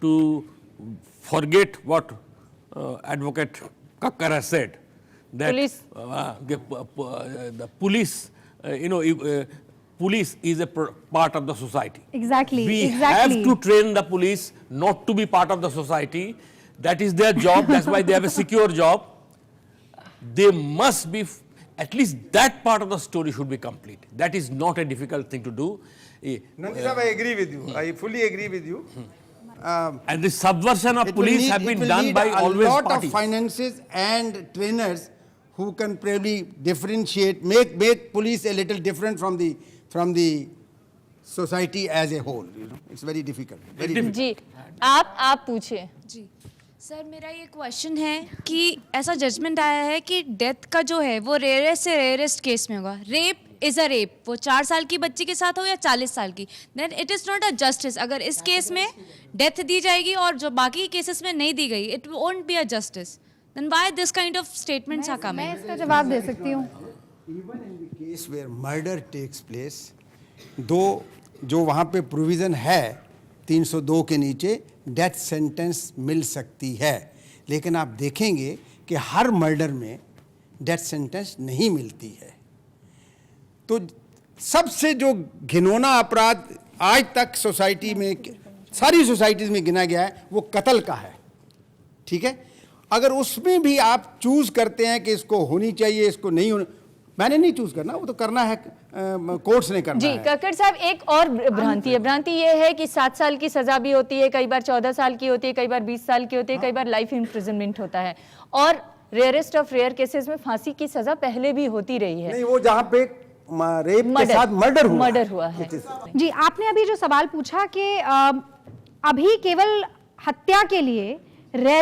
to forget what advocate Kakkar has said that the police police is a part of the society. Exactly. We have to train the police not to be part of the society. That is their job. That's why they have a secure job. They must be, at least that part of the story should be complete. That is not a difficult thing to do. Nandi sahab, I agree with you. I fully agree with you. And the subversion of police have been done by always a lot parties. of finances and trainers who can probably differentiate, make police a little different from the society as a whole. You know, it's very difficult. Very difficult. जी, आप पूछिए। जी sir, मेरा ये question है कि ऐसा judgement आया है कि डेथ का जो है वो रेयरेस्ट से रेयरेस्ट केस में होगा। रेप इज़ अ रेप, वो 4 साल की बच्ची के साथ हो या 40 साल की, then it is not a justice. अगर इस केस में डेथ दी जाएगी और जो बाकी केसेस में नहीं दी गई, it won't be a justice, then why this kind of statements are coming? मैं इसका जवाब दे सकती हूँ। Even in the case where murder takes place, जो वहाँ पे प्रोविज़न है 302 के नीचे डेथ सेंटेंस मिल सकती है, लेकिन आप देखेंगे कि हर मर्डर में डेथ सेंटेंस नहीं मिलती है। तो सबसे जो घिनौना अपराध आज तक सोसाइटी में, सारी सोसाइटीज़ में गिना गया है, वो कत्ल का है। ठीक है, अगर उसमें भी आप चूज़ करते हैं कि इसको होनी चाहिए, इसको नहीं होनी, मैंने नहीं चूज करना, वो तो करना है कोर्ट्स ने करना जी, है। कक्कड़ साहब, एक और भ्रांति है। भ्रांति ये है कि 7 साल की सजा भी होती है, कई बार 14 साल की होती है, कई बार 20 साल की होती है, कई बार लाइफ इम्प्रिजनमेंट होता है, और रेयरेस्ट ऑफ रेयर केसेस में फांसी की सजा पहले भी होती रही है। नहीं, वो जहाँ पे रेप के साथ मर्डर हुआ है। जी, आपने अभी जो सवाल पूछा कि अभी केवल हत्या के लिए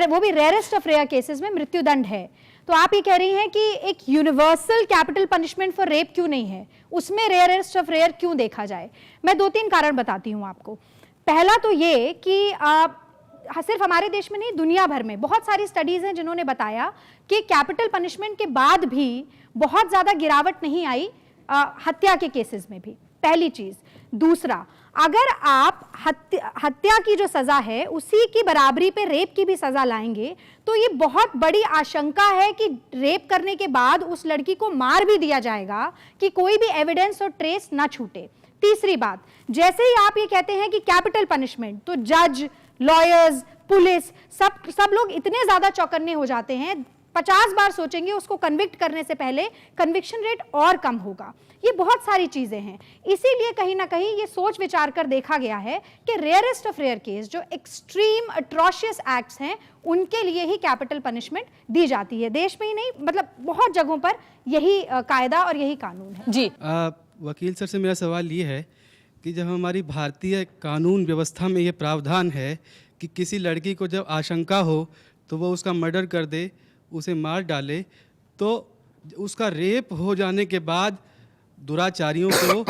वो भी रेयरेस्ट ऑफ रेयर केसेस में मृत्युदंड है, तो आप ये कह रही हैं कि एक universal capital punishment for rape क्यों नहीं है, उसमें रेयरेस्ट ऑफ रेयर क्यों देखा जाए? मैं 2-3 कारण बताती हूँ आपको। पहला तो ये कि सिर्फ हमारे देश में नहीं, दुनिया भर में बहुत सारी स्टडीज हैं जिन्होंने बताया कि कैपिटल पनिशमेंट के बाद भी बहुत ज़्यादा गिरावट नहीं आई हत्या के केसेस में भी, पहली चीज़। दूसरा, अगर आप हत्या की जो सज़ा है उसी की बराबरी पे रेप की भी सज़ा लाएंगे तो ये बहुत बड़ी आशंका है कि रेप करने के बाद उस लड़की को मार भी दिया जाएगा कि कोई भी एविडेंस और ट्रेस ना छूटे। तीसरी बात, जैसे ही आप ये कहते हैं कि कैपिटल पनिशमेंट, तो जज, लॉयर्स, पुलिस, सब लोग इतने ज़्यादा चौकन्ने हो जाते हैं, 50 बार सोचेंगे उसको कन्विक्ट करने से पहले, कन्विक्शन रेट और कम होगा। ये बहुत सारी चीज़ें हैं, इसीलिए कहीं ना कहीं ये सोच विचार कर देखा गया है कि रेयरेस्ट ऑफ रेयर केस, जो एक्सट्रीम अट्रोशियस एक्ट्स हैं, उनके लिए ही कैपिटल पनिशमेंट दी जाती है। देश में ही नहीं, मतलब बहुत जगहों पर यही कायदा और यही कानून है। जी, वकील सर से मेरा सवाल ये है कि जब हमारी भारतीय कानून व्यवस्था में ये प्रावधान है कि किसी लड़की को जब आशंका हो तो वो उसका मर्डर कर दे, उसे मार डाले, तो उसका रेप हो जाने के बाद दुराचारियों को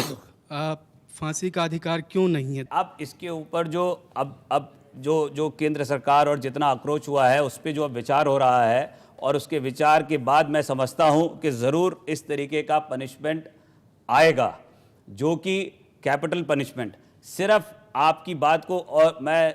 फांसी का अधिकार क्यों नहीं है? अब इसके ऊपर जो अब जो केंद्र सरकार और जितना अक्रोच हुआ है उस पर जो अब विचार हो रहा है, और उसके विचार के बाद मैं समझता हूं कि ज़रूर इस तरीके का पनिशमेंट आएगा, जो कि कैपिटल पनिशमेंट। सिर्फ आपकी बात को और मैं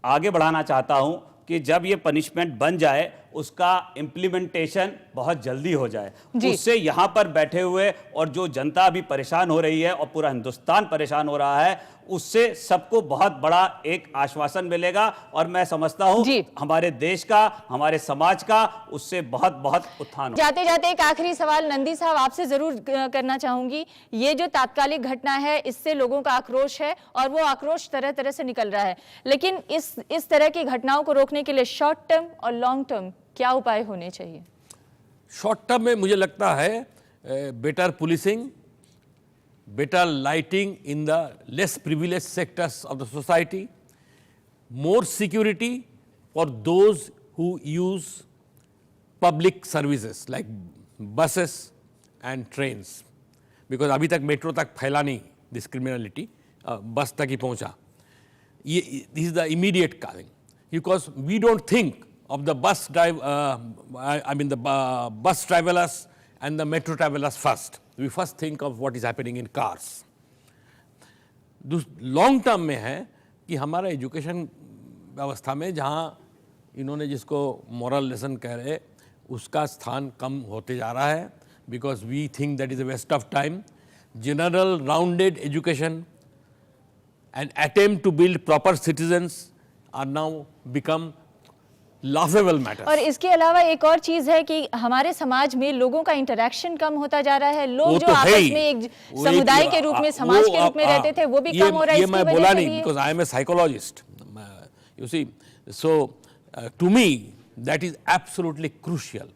आगे बढ़ाना चाहता हूं, कि जब ये पनिशमेंट बन जाए उसका इम्प्लीमेंटेशन बहुत जल्दी हो जाए, उससे यहाँ पर बैठे हुए और जो जनता अभी परेशान हो रही है और पूरा हिंदुस्तान परेशान हो रहा है, उससे सबको बहुत बड़ा एक आश्वासन मिलेगा। और मैं समझता हूँ हमारे देश का, हमारे समाज का उससे बहुत बहुत उत्थान। जाते जाते एक आखिरी सवाल नंदी साहब आपसे जरूर करना चाहूंगी। ये जो तात्कालिक घटना है इससे लोगों का आक्रोश है और वो आक्रोश तरह तरह से निकल रहा है, लेकिन इस तरह की घटनाओं को रोकने के लिए शॉर्ट टर्म और लॉन्ग टर्म क्या उपाय होने चाहिए? शॉर्ट टर्म में मुझे लगता है better policing, better lighting in the less privileged sectors of the society, more security for those who use public services like buses and trains, because अभी तक मेट्रो तक फैला नहीं this criminality, बस तक ही पहुंचा। ये this is the immediate calling, because we don't think of the bus bus travelers and the metro travelers first. We first think of what is happening in cars. Long term में है कि हमारा education व्यवस्था में जहाँ इन्होंने जिसको moral lesson कह रहे उसका स्थान कम होते जा रहा है, because we think that is a waste of time. General rounded education and attempt to build proper citizens are now become laughable matter. और इसके अलावा एक और चीज है कि हमारे समाज में लोगों का इंटरेक्शन कम होता जा रहा है। लोग जो आपस में एक समुदाय के रूप में, समाज के रूप में रहते थे, वो भी कम हो रहा है। ये मैं बोला नहीं, because I am a psychologist, you see. So to me that is absolutely crucial,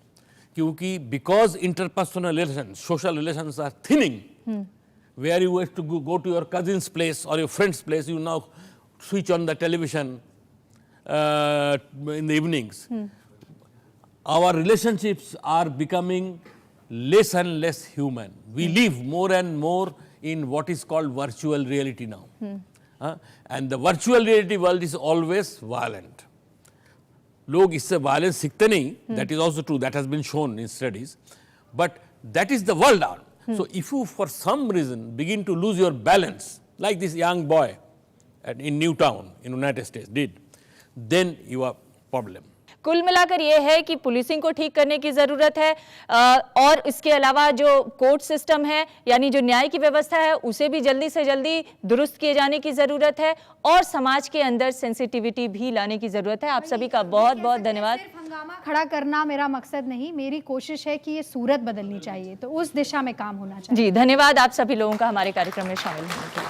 क्योंकि because interpersonal relations, social relations are thinning, where you have to go to your cousin's place or your friend's place, you now switch on the television in the evenings. Our relationships are becoming less and less human. We live more and more in what is called virtual reality now. And the virtual reality world is always violent. लोग इससे violence सीखते नहीं, that is also true, that has been shown in studies, but that is the world out. So if you for some reason begin to lose your balance, like this young boy in Newtown in United States did, then you are problem. कुल मिलाकर ये है कि policing को ठीक करने की ज़रूरत है, और इसके अलावा जो कोर्ट सिस्टम है, यानी जो न्याय की व्यवस्था है, उसे भी जल्दी से जल्दी दुरुस्त किए जाने की ज़रूरत है, और समाज के अंदर सेंसिटिविटी भी लाने की ज़रूरत है। आप सभी का बहुत बहुत धन्यवाद। हंगामा खड़ा करना मेरा मकसद नहीं, मेरी कोशिश है कि ये सूरत बदलनी चाहिए, तो उस दिशा में काम होना चाहिए। जी धन्यवाद आप सभी लोगों का हमारे कार्यक्रम में शामिल होने के लिए।